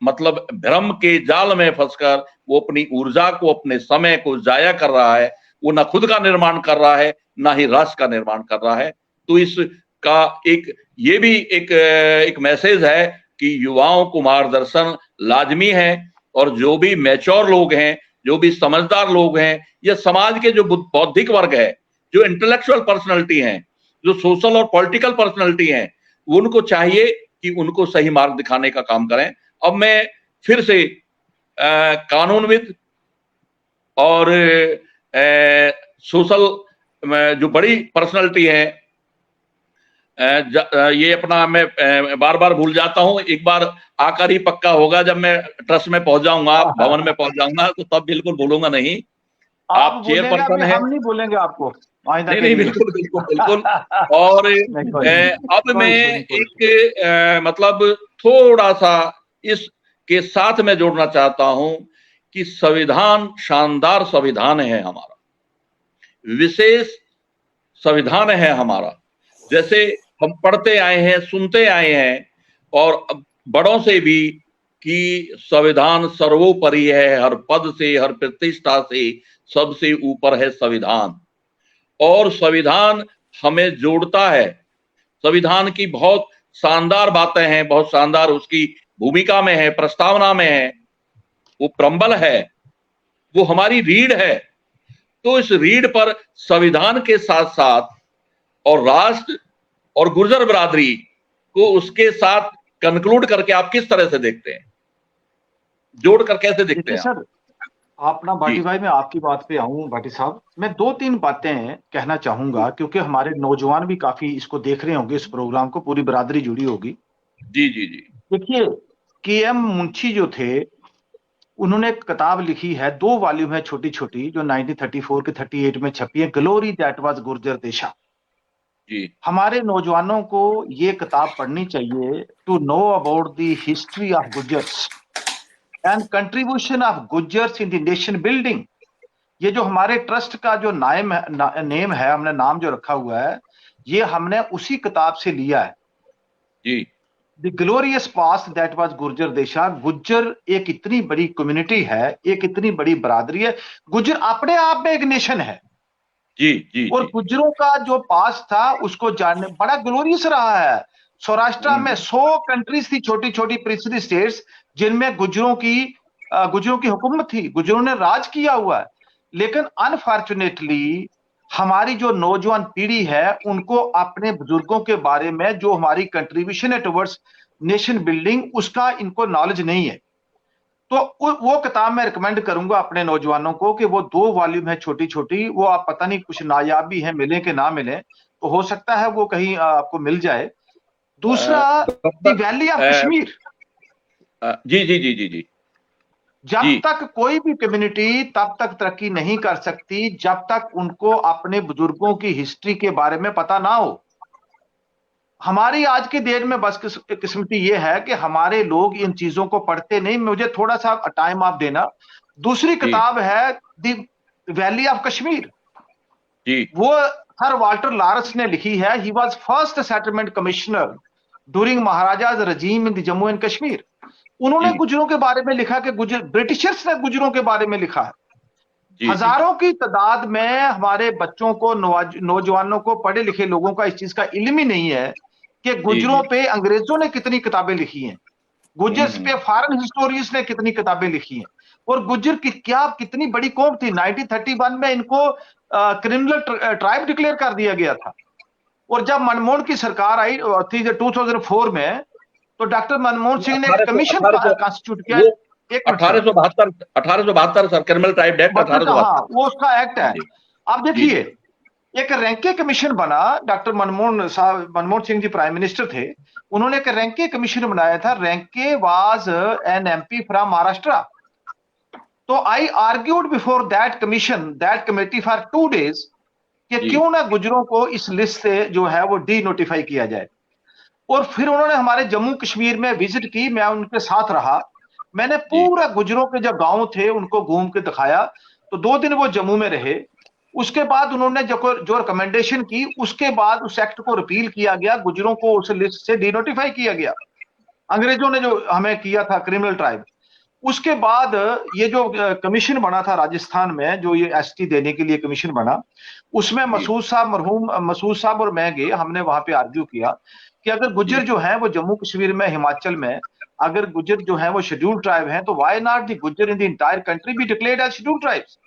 मतलब भ्रम के जाल में फंसकर वो अपनी ऊर्जा को, अपने समय को जाया कर रहा है। वो ना खुद का निर्माण कर रहा है, ना ही राष्ट्र का निर्माण कर रहा है। तो इसका ये भी एक मैसेज है कि युवाओं को मार्गदर्शन लाजमी है, और जो भी मैच्योर लोग हैं, जो भी समझदार लोग हैं, या समाज के जो बौद्धिक वर्ग है, जो इंटेलेक्चुअल पर्सनैलिटी हैं, जो सोशल और पॉलिटिकल पर्सनैलिटी हैं, उनको चाहिए कि उनको सही मार्ग दिखाने का काम करें। अब मैं फिर से कानूनविद और सोशल जो बड़ी पर्सनैलिटी है, ये अपना मैं बार बार भूल जाता हूं, एक बार आकर ही पक्का होगा जब मैं ट्रस्ट में पहुंच जाऊंगा, भवन में पहुंच जाऊंगा, तो तब बिल्कुल भूलूंगा नहीं। आप चेयरपर्सन हैं,
हम नहीं बोलेंगे आपको।
नहीं, बिल्कुल बिल्कुल बिल्कुल। और अब मैं एक मतलब थोड़ा सा इसके साथ में जोड़ना चाहता हूं कि संविधान शानदार संविधान है हमारा, विशेष संविधान है हमारा। जैसे हम पढ़ते आए हैं, सुनते आए हैं, और बड़ों से भी, कि संविधान सर्वोपरि है, हर पद से, हर प्रतिष्ठा से सबसे ऊपर है संविधान। और संविधान हमें जोड़ता है। संविधान की बहुत शानदार बातें हैं, बहुत शानदार उसकी भूमिका में है, प्रस्तावना में है, वो प्रम्बल है, वो हमारी रीढ़ है। तो इस रीढ़ पर संविधान के साथ साथ और राष्ट्र और गुर्जर बिरादरी को उसके साथ कंक्लूड करके आप किस तरह से देखते हैं, जोड़कर कैसे देखते
देखिए
हैं?
सर, आप ना भाटी भाई, मैं आपकी बात पे आऊं भाटी साहब, मैं 2-3 बातें कहना चाहूंगा, क्योंकि हमारे नौजवान भी काफी इसको देख रहे होंगे, इस प्रोग्राम को पूरी बिरादरी जुड़ी होगी।
जी जी जी।
देखिए, के.एम. मुंशी जो थे, उन्होंने एक किताब लिखी है, 2 वॉल्यूम है छोटी छोटी, जो 1934 के 38 में छपी है, ग्लोरी दैट वाज गुर्जर देशा।
जी
हमारे नौजवानों को ये किताब पढ़नी चाहिए, to know about the history of Gurjars and contribution of Gurjars in the nation building. ये जो हमारे ट्रस्ट का जो नेम है, हमने नाम जो रखा हुआ है, ये हमने उसी किताब से लिया है।
जी
the glorious past that was Gurjar Desha. Gujjar एक इतनी बड़ी कम्युनिटी है, एक इतनी बड़ी बरादरी है। गुज्जर अपने आप में एक नेशन है,
जी जी
और
जी।
गुज्जरों का जो पास था उसको जानने बड़ा ग्लोरियस रहा है। सौराष्ट्र में 100 कंट्रीज थी, छोटी छोटी प्रिंसली स्टेट्स, जिनमें गुज्जरों की हुकूमत थी, गुज्जरों ने राज किया हुआ है। लेकिन अनफॉर्चुनेटली हमारी जो नौजवान पीढ़ी है, उनको अपने बुजुर्गों के बारे में, जो हमारी कंट्रीब्यूशन है टुवर्ड्स नेशन बिल्डिंग, उसका इनको नॉलेज नहीं है। तो वो किताब मैं रिकमेंड करूंगा अपने नौजवानों को, कि वो 2 वॉल्यूम है छोटी छोटी, वो आप पता नहीं कुछ नायाब भी है, मिले कि ना मिले, तो हो सकता है वो कहीं आपको मिल जाए। दूसरा, द वैली ऑफ कश्मीर।
जी जी जी जी जी।
जब
जी
तक कोई भी कम्युनिटी तब तक तरक्की नहीं कर सकती जब तक उनको अपने बुजुर्गों की हिस्ट्री के बारे में पता ना हो। हमारी आज के डेट में बस किस्मती ये है कि हमारे लोग इन चीजों को पढ़ते नहीं। मुझे थोड़ा सा टाइम आप देना। दूसरी
जी
किताब है द वैली ऑफ कश्मीर।
जी
वो सर वाल्टर लॉरेंस ने लिखी है। He was first settlement commissioner during Maharaja's regime in the Jammu and Kashmir. उन्होंने
जी
गुजरों के बारे में लिखा कि ब्रिटिशर्स ने गुजरों के बारे में लिखा है।
जी जी
हजारों की तादाद में हमारे बच्चों को, नौजवानों को, पढ़े लिखे लोगों का इस चीज का इल्म ही नहीं है कि
जी
गुजरों पे अंग्रेजों ने कितनी किताबें लिखी हैं, गुजर्स पे फॉरेन हिस्टोरियंस ने कितनी किताबें लिखी हैं, और गुजर की क्या कितनी बड़ी कौम थी। 1931 में इनको क्रिमिनल ट्राइब डिक्लेयर कर दिया गया था। और जब मनमोहन की सरकार आई थी 2004 में, तो डॉक्टर मनमोहन सिंह ने एक कमीशन कॉन्स्टिट्यूट किया।
वो
एक minute sir,
1872 sir, criminal tribe act
72, हाँ
1872।
वो उसका एक्ट है।
जी
अब
जी
देखिए, एक रैंके कमीशन बना, doctor Manmohan Singh ji prime minister थे, उन्होंने एक रैंके कमीशन बनाया था। Renke was an MP from Maharashtra. तो I argued before that commission, that committee for 2 days कि
जी
क्यों ना गुजरों को इस लिस्ट से जो है वो डी नोटिफाई किया जाए। और फिर उन्होंने हमारे जम्मू कश्मीर में विजिट की, मैं उनके साथ रहा। मैंने
जी
पूरा गुजरों के जो गांव थे उनको घूम के दिखाया। तो 2 दिन वो जम्मू में रहे। उसके बाद उन्होंने जो रिकमेंडेशन की, उसके बाद उस एक्ट को रिपील किया गया, गुजरों को उस लिस्ट से डी नोटिफाई किया गया। अंग्रेजों ने जो हमें किया था क्रिमिनल ट्राइब। उसके बाद ये जो कमीशन बना था राजस्थान में, जो ये एसटी देने के लिए कमीशन बना, उसमें
जी
मरहूम मसूद साहब और मैं गए। हमने वहां पे आर्ग्यू किया कि अगर गुज्जर
जी
जो है वो जम्मू कश्मीर में, हिमाचल में, अगर गुज्जर जो है वो शेड्यूल्ड ट्राइब है, तो why not the Gujjar in the entire country be declared as scheduled tribes.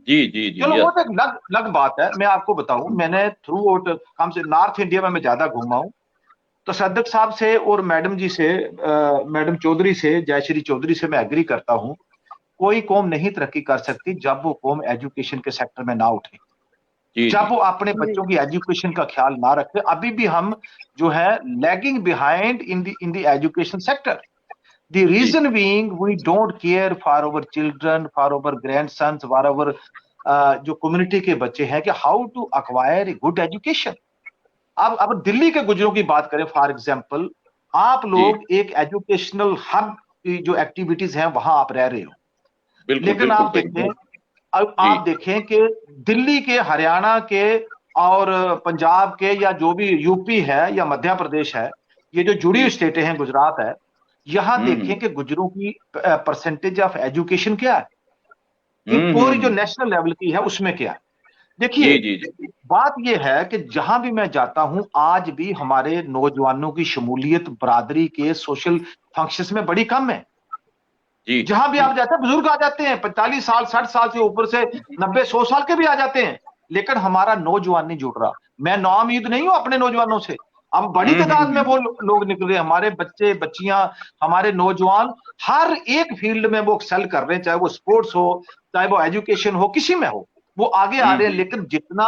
जी जी जी।
चलो वो
यस।
तो एक अलग बात है। मैं आपको बताऊं, मैंने थ्रू आउट हम से नॉर्थ इंडिया में मैं ज्यादा घूमा हूं। तो सद्दक साहब से और मैडम जी से, मैडम चौधरी से, जयश्री चौधरी से मैं एग्री करता हूं। कोई कौम नहीं तरक्की कर सकती जब वो कौम एजुकेशन के सेक्टर में ना उठे,
जी
जब
जी
वो अपने बच्चों की एजुकेशन का ख्याल ना रखे। अभी भी हम जो है lagging behind in the education sector. The
जी
reason being we don't care for our children, for our grandsons, for our जो कम्युनिटी के बच्चे हैं, कि how to acquire a good education. अब दिल्ली के गुजरों की बात करें फॉर एग्जांपल, आप
जी
लोग एक एजुकेशनल हब की जो एक्टिविटीज हैं वहां आप रह रहे हो।
बिल्कुल
लेकिन
बिल्कुल
आप
सही।
देखें, अब
जी
आप देखें कि दिल्ली के, हरियाणा के और पंजाब के या जो भी यूपी है या मध्य प्रदेश है, ये जो जुड़ी हुई स्टेटें हैं, गुजरात है, यहां देखें कि गुजरों की परसेंटेज ऑफ एजुकेशन क्या है, ये पूरी जो नेशनल लेवल की है उसमें क्या है। देखिए,
जी जी जी
बात यह है कि जहां भी मैं जाता हूं, आज भी हमारे नौजवानों की शमूलियत बरादरी के सोशल फंक्शंस में बड़ी कम है।
जी
जहां भी
जी
आप जाते हैं, बुजुर्ग आ जाते हैं, 45 साल 60 साल से ऊपर से 90 100 साल के भी आ जाते हैं, लेकिन हमारा नौजवान नहीं जुड़ रहा। मैं नाउम्मीद नहीं हूं अपने नौजवानों से। अब बड़ी तादाद में वो लोग निकल रहे, हमारे बच्चे बच्चियां, हमारे नौजवान हर एक फील्ड में वो एक्सेल कर रहे हैं, चाहे वो स्पोर्ट्स हो, चाहे वो एजुकेशन हो, किसी में हो, वो आगे आ रहे हैं। लेकिन जितना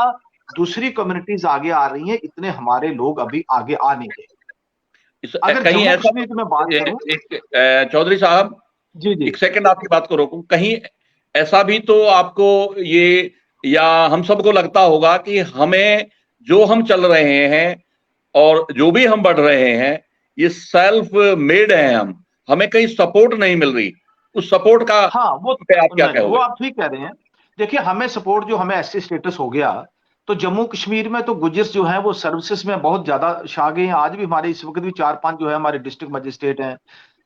दूसरी कम्युनिटीज आगे आ रही हैं, इतने हमारे लोग अभी आगे आ नहीं रहे। अगर
कहीं
जम्मू
ऐसा
कश्मीर की मैं बात करूं,
चौधरी साहब,
जी जी
एक सेकंड आपकी बात को रोकूं। कहीं ऐसा भी तो आपको ये या हम सबको लगता होगा कि हमें जो हम चल रहे हैं और जो भी हम बढ़ रहे हैं, ये सेल्फ मेड है। हमें कहीं सपोर्ट नहीं मिल रही। उस सपोर्ट का
हाँ, वो
पे आप क्या
नहीं, वो
कहोगे?
आप ठीक कह रहे हैं। देखिए, हमें सपोर्ट, जो हमें एससी स्टेटस हो गया, तो जम्मू कश्मीर में तो गुजर्स जो हैं वो सर्विसेज में बहुत ज्यादा छा गए हैं। आज भी हमारे इस वक्त भी 4-5 जो है हमारे डिस्ट्रिक्ट मजिस्ट्रेट हैं,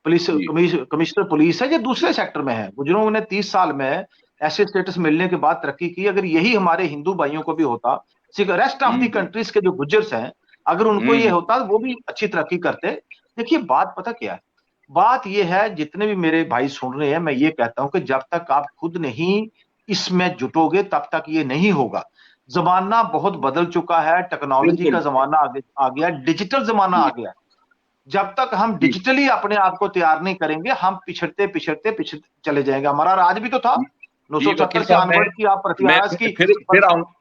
पुलिस
जी
कमिश्नर पुलिस है, ये दूसरे सेक्टर में है। गुजरों ने 30 साल में ऐसे स्टेटस मिलने के बाद तरक्की की। अगर यही हमारे हिंदू भाइयों को भी होता, rest of the
hmm
countries के जो गुजर्स हैं, अगर उनको ये
हम्म
होता, वो भी अच्छी तरक्की करते। देखिए, बात पता क्या है, बात यह है, जितने भी मेरे भाई सुन रहे हैं, मैं ये कहता हूं कि जब तक आप खुद नहीं इसमें जुटोगे, तब तक ये नहीं होगा। जमाना बहुत बदल चुका है, टेक्नोलॉजी
बिल्कुल।
का जमाना आ गया, डिजिटल जमाना आ
जी
गया। जब तक हम
जी
डिजिटली अपने आप को तैयार नहीं करेंगे, हम पिछड़ते पिछड़ते पिछड़ते चले जाएंगे। हमारा राज भी तो था
जी
970
वकील
से
साहब,
ऑनवर्ड की, आप
मैं
इतिहास की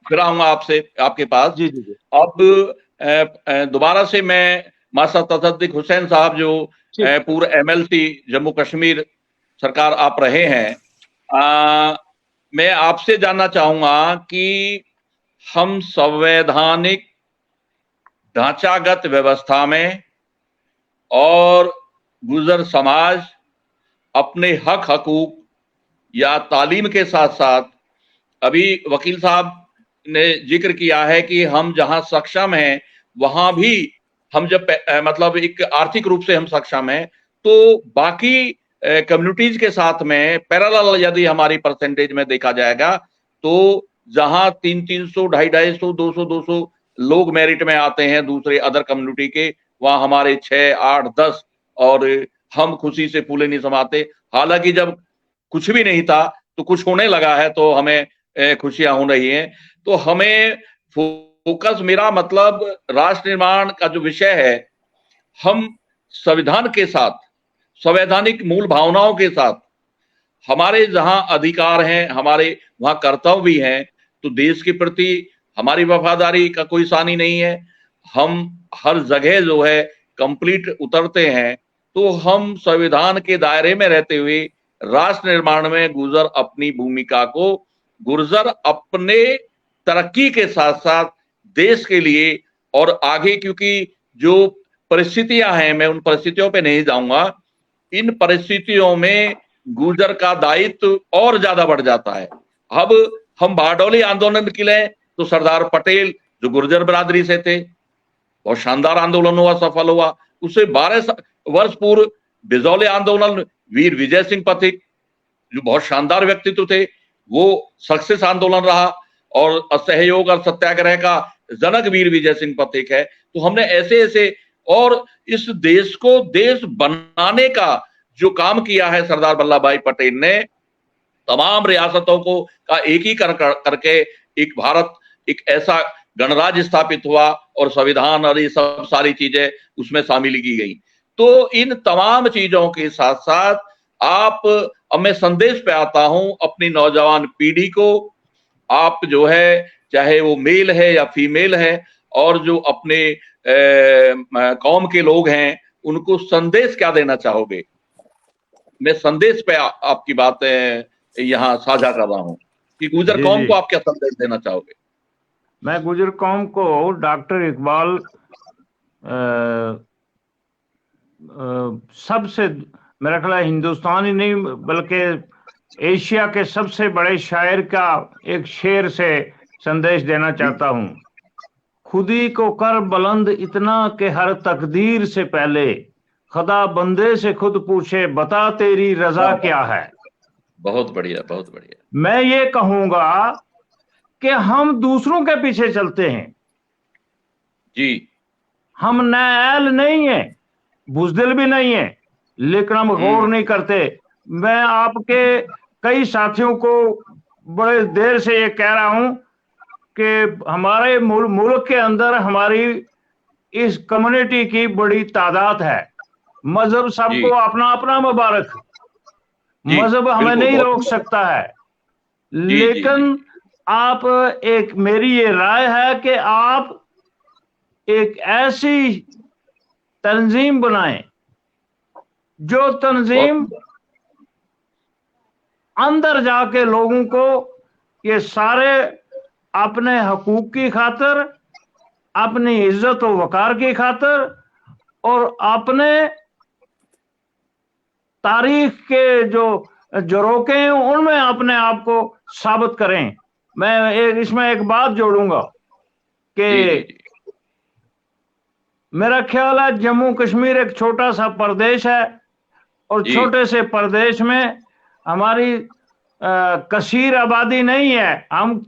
फिर आऊंगा आपसे, आपके पास।
जी जी जी,
अब दोबारा से मैं मास्टर तसद्दुक हुसैन साहब, जो
ठीक,
पूर्व एमएलसी जम्मू कश्मीर सरकार आप रहे हैं, मैं आपसे जानना चाहूंगा कि हम संवैधानिक ढांचागत व्यवस्था में और गुजर समाज अपने हक हकूक या तालीम के साथ साथ, अभी वकील साहब ने जिक्र किया है कि हम जहां सक्षम हैं वहां भी हम जब मतलब एक आर्थिक रूप से हम सक्षम हैं, तो बाकी कम्युनिटीज के साथ में पैरेलल यदि हमारी परसेंटेज में देखा जाएगा, तो जहां 300 250 200 लोग मेरिट में आते हैं दूसरे अदर कम्युनिटी के, वहां हमारे 6 8 10, और हम खुशी से फूले नहीं समाते। हालांकि जब कुछ भी नहीं था तो कुछ होने लगा है, तो हमें खुशियां हो रही हैं। तो हमें फोकस, मेरा मतलब राष्ट्र निर्माण का जो विषय है, हम संविधान के साथ, संवैधानिक मूल भावनाओं के साथ, हमारे जहां अधिकार हैं, हमारे वहां कर्तव्य भी हैं, तो देश के प्रति हमारी वफादारी का कोई सानी नहीं है। हम हर जगह जो है कंप्लीट उतरते हैं, तो हम संविधान के दायरे में रहते हुए राष्ट्र निर्माण में गुर्जर अपनी भूमिका को, गुर्जर अपने तरक्की के साथ साथ देश के लिए और आगे, क्योंकि जो परिस्थितियां हैं, मैं उन परिस्थितियों पे नहीं जाऊंगा, इन परिस्थितियों में गुर्जर का दायित्व और ज्यादा बढ़ जाता है। अब हम बारडोली आंदोलन के लिए, तो सरदार पटेल जो गुर्जर बिरादरी से थे, बहुत शानदार आंदोलन हुआ, सफल हुआ। उससे 12 वर्ष पूर्व बिजौली आंदोलन, वीर विजय सिंह पथिक जो बहुत शानदार व्यक्तित्व थे, वो सक्सेस आंदोलन रहा, और असहयोग और सत्याग्रह का जनक वीर विजय सिंह पथिक है। तो हमने ऐसे ऐसे, और इस देश को देश बनाने का जो काम किया है सरदार वल्लभ भाई पटेल ने, तमाम रियासतों को का एकीकरण करके एक भारत, एक ऐसा गणराज्य स्थापित हुआ, और संविधान और ये सब सारी चीजें उसमें शामिल की गई। तो इन तमाम चीजों के साथ साथ अब मैं संदेश पे आता हूं अपनी नौजवान पीढ़ी को, आप जो है, चाहे वो मेल है या फीमेल है, और जो अपने कौम के लोग हैं, उनको संदेश क्या देना चाहोगे? मैं संदेश पे आपकी बातें यहाँ साझा कर रहा हूँ कि गुर्जर
जी
कौम
जी,
को आप क्या संदेश देना चाहोगे?
मैं गुर्जर कौम को डॉक्टर इकबाल सबसे, मेरा ख्याल है हिंदुस्तान ही नहीं बल्कि एशिया के सबसे बड़े शायर का एक शेर से संदेश देना चाहता हूं खुदी को कर बुलंद इतना कि हर तकदीर से पहले खुदा बंदे से खुद पूछे बता तेरी रजा क्या है।
बहुत बढ़िया, बहुत बढ़िया।
मैं ये कहूंगा कि हम दूसरों के पीछे चलते हैं
जी,
हम नाअहल नहीं है, बुज़दिल भी नहीं है, लेकिन हम गौर नहीं करते। मैं आपके कई साथियों को बड़े देर से ये कह रहा हूं कि हमारे मुल्क के अंदर हमारी इस कम्युनिटी की बड़ी तादाद है। मजहब सबको अपना अपना मुबारक, मजहब हमें नहीं रोक सकता है, लेकिन आप एक, मेरी ये राय है कि आप एक ऐसी तंजीम बनाएं जो तंजीम अंदर जाके लोगों को ये सारे अपने हकूक की खातिर, अपनी इज्जत और वकार की खातिर और अपने तारीख के जो झरोखे हैं उनमें अपने आप को साबित करें। मैं इसमें एक बात जोड़ूंगा कि मेरा ख्याल है जम्मू कश्मीर एक छोटा सा प्रदेश है और छोटे से प्रदेश में हमारी कसीर आबादी नहीं है। हम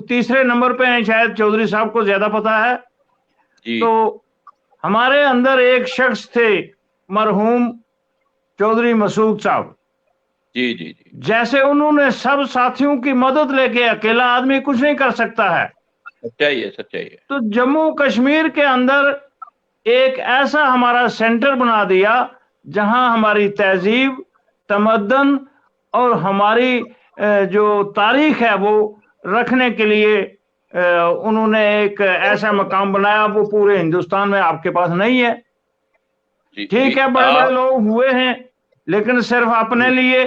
तीसरे नंबर पे हैं, शायद चौधरी साहब को ज्यादा पता है। तो हमारे अंदर एक शख्स थे मरहूम चौधरी मसूद साहब।
जी जी जी,
जैसे उन्होंने सब साथियों की मदद लेके, अकेला आदमी कुछ नहीं कर सकता है।
सच्चाई है, सच्चाई है।
तो जम्मू कश्मीर के अंदर एक ऐसा हमारा सेंटर बना दिया जहां हमारी तहजीब, तमद्दन और हमारी जो तारीख है वो रखने के लिए उन्होंने एक ऐसा मकाम बनाया, वो पूरे हिंदुस्तान में आपके पास नहीं है। ठीक है, बड़े बड़े लोग हुए हैं, लेकिन सिर्फ अपने लिए।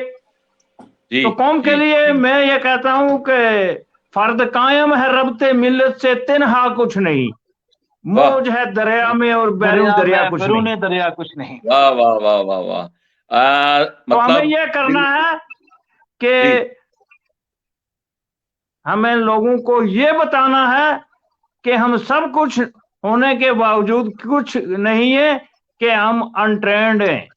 तो कौम के लिए मैं ये कहता हूं कि फर्द कायम है रब्ते मिल्लत से तिनहा कुछ नहीं, मौज है दरिया में और बैरून दरिया कुछ नहीं।
दरिया कुछ नहीं।
वाह वाह वाह वाह वाह।
तो हमें यह करना है कि हमें लोगों को ये बताना है कि हम सब कुछ होने के बावजूद कुछ नहीं है कि हम अनट्रेंड हैं,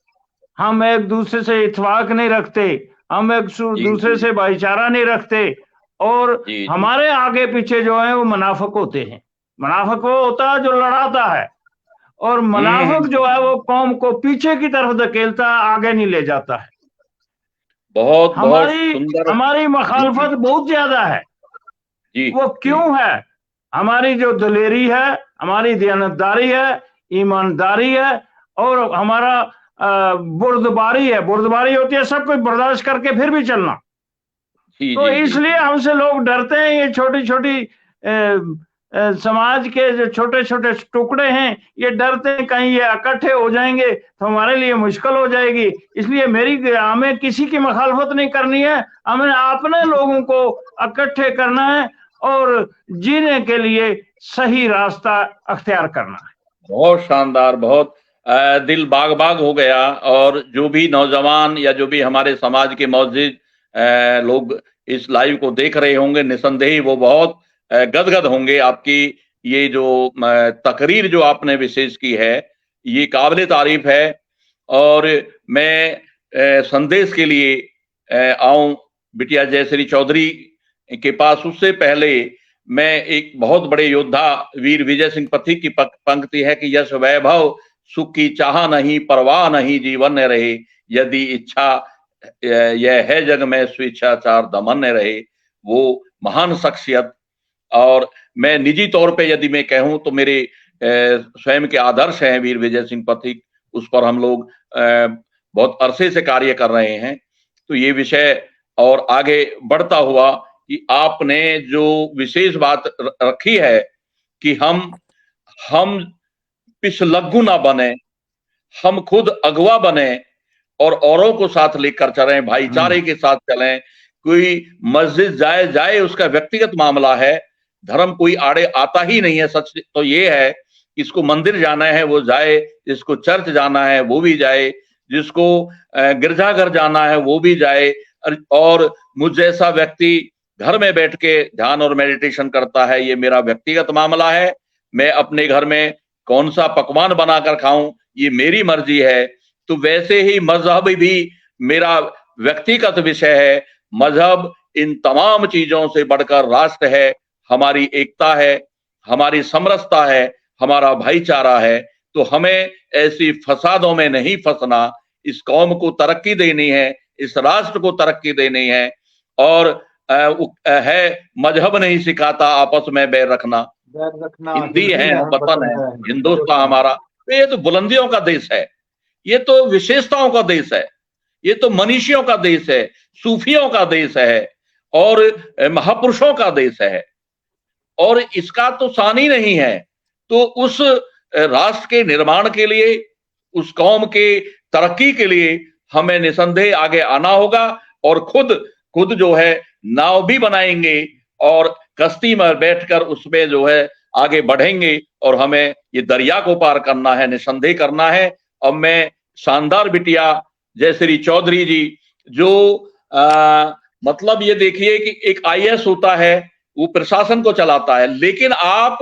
हम एक दूसरे से इत्तेफाक नहीं रखते, हम एक दूसरे से भाईचारा नहीं रखते, और हमारे आगे पीछे जो है वो मुनाफिक होते हैं। मुनाफिक वो होता है जो लड़ाता है, और मुनाफिक जो है वो कौम को पीछे की तरफ धकेलता है, आगे नहीं ले जाता है।
बहुत
हमारी मुखालफत बहुत ज्यादा है। वो क्यों है? हमारी जो दिलेरी है, हमारी दयानतदारी है, ईमानदारी है, और हमारा बुर्दबारी है। बुर्दबारी होती है सब कुछ बर्दाश्त करके फिर भी चलना। तो इसलिए हमसे लोग डरते हैं। ये छोटी छोटी समाज के जो छोटे छोटे टुकड़े हैं, ये डरते हैं कहीं ये इकट्ठे हो जाएंगे तो हमारे लिए मुश्किल हो जाएगी। इसलिए हमें किसी की मुखालफत नहीं करनी है, हमें अपने लोगों को इकट्ठे करना है और जीने के लिए सही रास्ता अख्तियार करना है।
बहुत शानदार, बहुत दिल बाग बाग हो गया। और जो भी नौजवान या जो भी हमारे समाज के मौजूद लोग इस लाइव को देख रहे होंगे, निसंदेही वो बहुत गदगद होंगे। आपकी ये जो तकरीर जो आपने विशेष की है, ये काबिल तारीफ है। और मैं संदेश के लिए आऊं बिटिया जयश्री चौधरी के पास, उससे पहले मैं एक बहुत बड़े योद्धा वीर विजय सिंह पथिक की पंक्ति है कि यश वैभव सुख की चाह नहीं, परवाह नहीं, जीवन न रहे, यदि इच्छा यह है जग में स्वेच्छाचार दमन न रहे। वो महान शख्सियत। और मैं निजी तौर पे यदि मैं कहूं तो मेरे स्वयं के आदर्श हैं वीर विजय सिंह पथिक। उस पर हम लोग बहुत अरसे से कार्य कर रहे हैं। तो ये विषय और आगे बढ़ता हुआ कि आपने जो विशेष बात रखी है कि हम पिछलग्गू ना बने, हम खुद अगवा बने और औरों को साथ लेकर चलें, भाईचारे के साथ चलें। कोई मस्जिद जाए उसका व्यक्तिगत मामला है, धर्म कोई आड़े आता ही नहीं है। सच तो ये है, इसको मंदिर जाना है वो जाए, जिसको चर्च जाना है वो भी जाए, जिसको गिरजाघर जाना है वो भी जाए। और मुझ जैसा व्यक्ति घर में बैठ के ध्यान और मेडिटेशन करता है, ये मेरा व्यक्तिगत मामला है। मैं अपने घर में कौन सा पकवान बनाकर खाऊं ये मेरी मर्जी है। तो वैसे ही मजहब भी मेरा व्यक्तिगत विषय है। मजहब इन तमाम चीजों से बढ़कर राष्ट्र है, हमारी एकता है, हमारी समरसता है, हमारा भाईचारा है। तो हमें ऐसी फसादों में नहीं फंसना, इस कौम को तरक्की देनी है, इस राष्ट्र को तरक्की देनी है। और है मजहब नहीं सिखाता आपस में बैर रखना, हिंदी है, हम वतन है, हिंदुस्तान हमारा। तो ये तो बुलंदियों का देश है, ये तो विशेषताओं का देश है, ये तो मनीषियों का देश है, सूफियों का देश है और महापुरुषों का देश है। और इसका तो सानी नहीं है। तो उस राष्ट्र के निर्माण के लिए, उस कौम के तरक्की के लिए हमें निसंदेह आगे आना होगा और खुद जो है नाव भी बनाएंगे और कश्ती में बैठकर उसमें जो है आगे बढ़ेंगे और हमें ये दरिया को पार करना है, निसंदेह करना है। अब मैं शानदार बिटिया जयश्री चौधरी जी जो मतलब ये देखिए कि एक आईएएस होता है, वो प्रशासन को चलाता है, लेकिन आप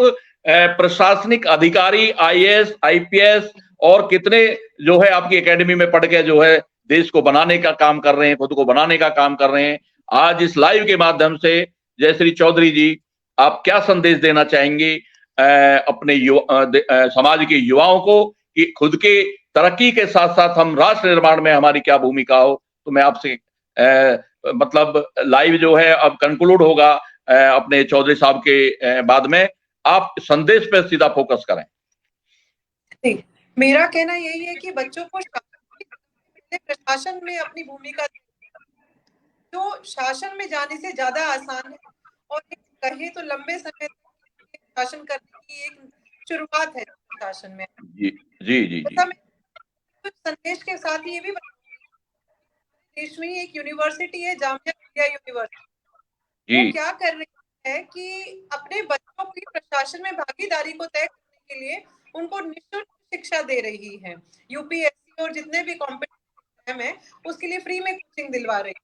प्रशासनिक अधिकारी आईएएस आईपीएस और कितने जो है आपकी एकेडमी में पढ़ के जो है देश को बनाने का काम कर रहे हैं, खुद को बनाने का काम कर रहे हैं। आज इस लाइव के माध्यम से जयश्री चौधरी जी आप क्या संदेश देना चाहेंगे अपने समाज के युवाओं को कि खुद के तरक्की के साथ साथ हम राष्ट्र निर्माण में हमारी क्या भूमिका हो? तो मैं आपसे मतलब लाइव जो है अब कंक्लूड होगा अपने चौधरी साहब के बाद में, आप संदेश पे सीधा फोकस करें।
मेरा कहना यही है कि बच्चों को प्रशासन में अपनी भूमिका जो शासन में जाने से ज्यादा आसान है और कहे तो लंबे समय तक शासन करने की एक शुरुआत है शासन में।
जी जी जी जी।
संदेश के साथ ये भी देश में एक यूनिवर्सिटी है, जामिया मिलिया यूनिवर्सिटी, वो क्या कर रही है कि अपने बच्चों की प्रशासन में भागीदारी को तय करने के लिए उनको निःशुल्क शिक्षा दे रही है। यूपीएससी और जितने भी कॉम्पिटिटिव है उसके लिए फ्री में कोचिंग दिलवा रही है।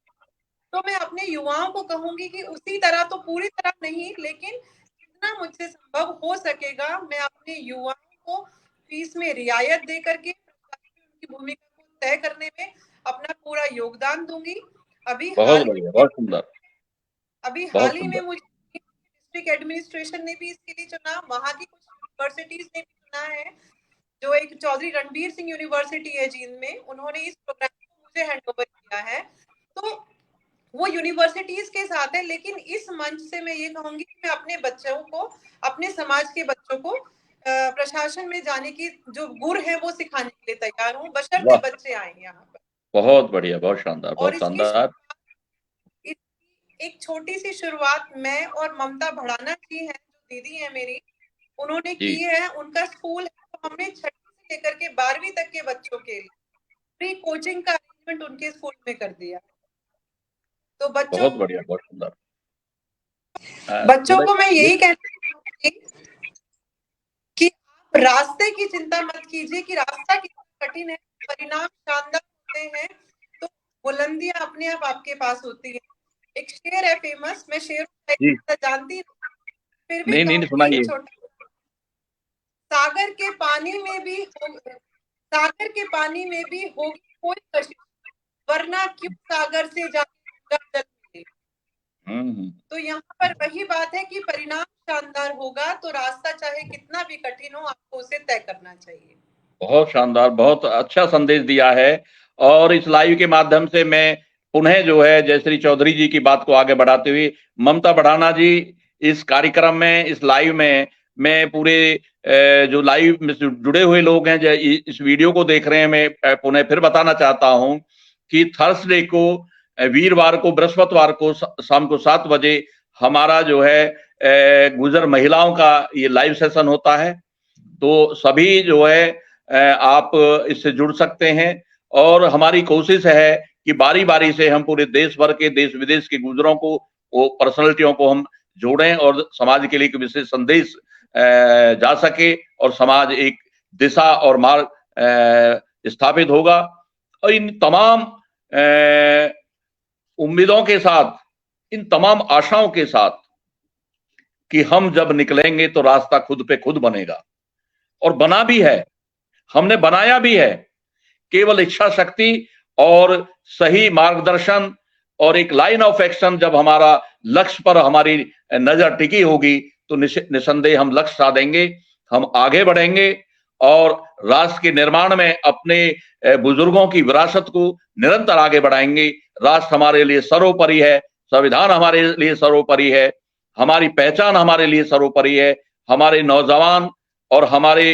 तो मैं अपने युवाओं को कहूंगी कि उसी तरह तो पूरी तरह नहीं, लेकिन जितना मुझसे संभव हो सकेगा मैं अपने युवाओं को फीस में रियायत दे करके उनकी भूमिका को तय करने में अपना पूरा योगदान दूंगी। अभी
बहुत बढ़िया, बहुत सुंदर।
अभी हाल ही में मुझे डिस्ट्रिक्ट एडमिनिस्ट्रेशन ने भी इसके लिए चुना, वहां की कुछ यूनिवर्सिटीज ने भी चुना है, जो एक चौधरी रणबीर सिंह यूनिवर्सिटी है जींद में, उन्होंने इस प्रोग्राम को मुझे हैंडओवर किया है। तो वो यूनिवर्सिटीज के साथ है, लेकिन इस मंच से मैं ये कहूंगी कि मैं अपने बच्चों को, अपने समाज के बच्चों को प्रशासन में जाने की जो गुर है वो सिखाने के लिए तैयार हूँ, बशर्ते बच्चे आए यहाँ पर। बहुत बढ़िया, बहुत शानदार, बहुत शानदार। एक छोटी सी शुरुआत मैं और ममता भड़ाना जी हैं, जो दीदी है मेरी, उन्होंने की है। उनका स्कूल है, तो हमने 6वीं से लेकर के 12वीं तक के बच्चों के लिए फ्री कोचिंग का अरेंजमेंट उनके स्कूल में कर दिया। तो बच्चों, बहुत बढ़िया, बहुत सुंदर। बच्चों को मैं यही कहती कि आप रास्ते की चिंता मत कीजिए कि रास्ता कितना कठिन है, परिणाम शानदार होते हैं तो बुलंदियां अपने आप आपके पास होती है। एक शेर है फेमस, मैं शेर जानती फिर भी नहीं सुनाइए। सागर के पानी में भी होगी कोई कशिश, वरना क्यों सागर से जाकर तो यहाँ पर वही बात है कि परिणाम शानदार होगा, तो रास्ता चाहे कितना भी कठिन हो आपको उसे तय करना चाहिए। बहुत शानदार, बहुत अच्छा संदेश दिया है। और इस लाइव के माध्यम से मैं पुनः जो है जयश्री चौधरी जी की बात को आगे बढ़ाते हुए, ममता भड़ाना जी इस कार्यक्रम में, इस लाइव में मैं पूरे जो लाइव में जुड़े हुए लोग हैं, जो इस वीडियो को देख रहे हैं, मैं पुनः फिर बताना चाहता हूं कि थर्सडे को, वीरवार को, बृहस्पतिवार को शाम को 7 बजे हमारा जो है गुजर महिलाओं का ये लाइव सेशन होता है। तो सभी जो है आप इससे जुड़ सकते हैं और हमारी कोशिश है कि बारी बारी से हम पूरे देश भर के, देश विदेश के गुजरों को, वो पर्सनैलिटियों को हम जोड़ें और समाज के लिए एक विशेष संदेश जा सके और समाज एक दिशा और मार्ग स्थापित होगा। और इन तमाम उम्मीदों के साथ, इन तमाम आशाओं के साथ
कि हम जब निकलेंगे तो रास्ता खुद पे खुद बनेगा, और बना भी है, हमने बनाया भी है। केवल इच्छा शक्ति और सही मार्गदर्शन और एक लाइन ऑफ एक्शन, जब हमारा लक्ष्य पर हमारी नजर टिकी होगी तो निसंदेह हम लक्ष्य साधेंगे, हम आगे बढ़ेंगे और राष्ट्र के निर्माण में अपने बुजुर्गों की विरासत को निरंतर आगे बढ़ाएंगे। राष्ट्र हमारे लिए सर्वोपरि है, संविधान हमारे लिए सर्वोपरि है, हमारी पहचान हमारे लिए सर्वोपरि है। हमारे नौजवान और हमारे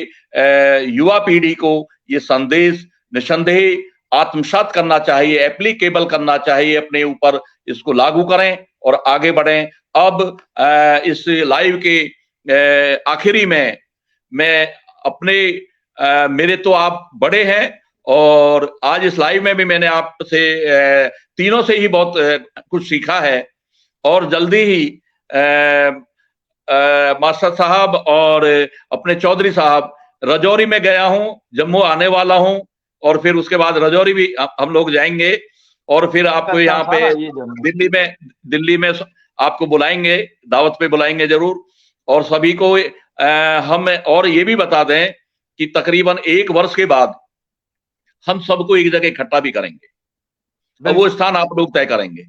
युवा पीढ़ी को ये संदेश निसंदेह आत्मसात करना चाहिए, एप्लीकेबल करना चाहिए, अपने ऊपर इसको लागू करें और आगे बढ़ें। अब इस लाइव के आखिरी में मैं अपने मेरे तो आप बड़े हैं और आज इस लाइव में भी मैंने आपसे तीनों से ही बहुत कुछ सीखा है, और जल्दी ही मास्टर साहब और अपने चौधरी साहब, राजौरी में गया हूं, जम्मू आने वाला हूं, और फिर उसके बाद राजौरी भी हम लोग जाएंगे, और फिर आपको यहाँ पे दिल्ली में आपको बुलाएंगे, दावत पे बुलाएंगे जरूर। और सभी को हम और ये भी बता दें कि तकरीबन 1 वर्ष के बाद हम सबको एक जगह इकट्ठा भी करेंगे, और वो स्थान आप लोग तय करेंगे।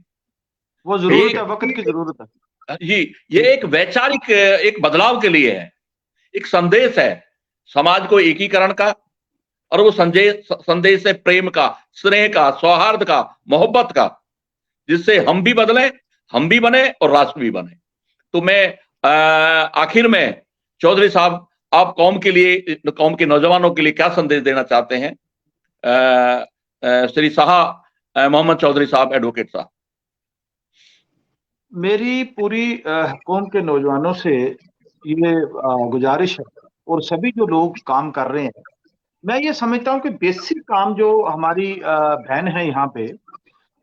वो जरूरत है, वक्त की जरूरत है
जी। ये एक वैचारिक एक बदलाव के लिए है, एक संदेश है समाज को एकीकरण का, और वो संदेश है प्रेम का, स्नेह का, सौहार्द का, मोहब्बत का, जिससे हम भी बदलें, हम भी बने और राष्ट्र भी बने। तो मैं आखिर में चौधरी साहब, आप कौम के लिए, कौम के नौजवानों के लिए क्या संदेश देना चाहते हैं? श्री शाह मोहम्मद चौधरी साहब, एडवोकेट साहब।
मेरी पूरी कौम के नौजवानों से ये गुजारिश है, और सभी जो लोग काम कर रहे हैं, मैं ये समझता हूं कि बेसिक काम जो हमारी बहन है यहाँ पे,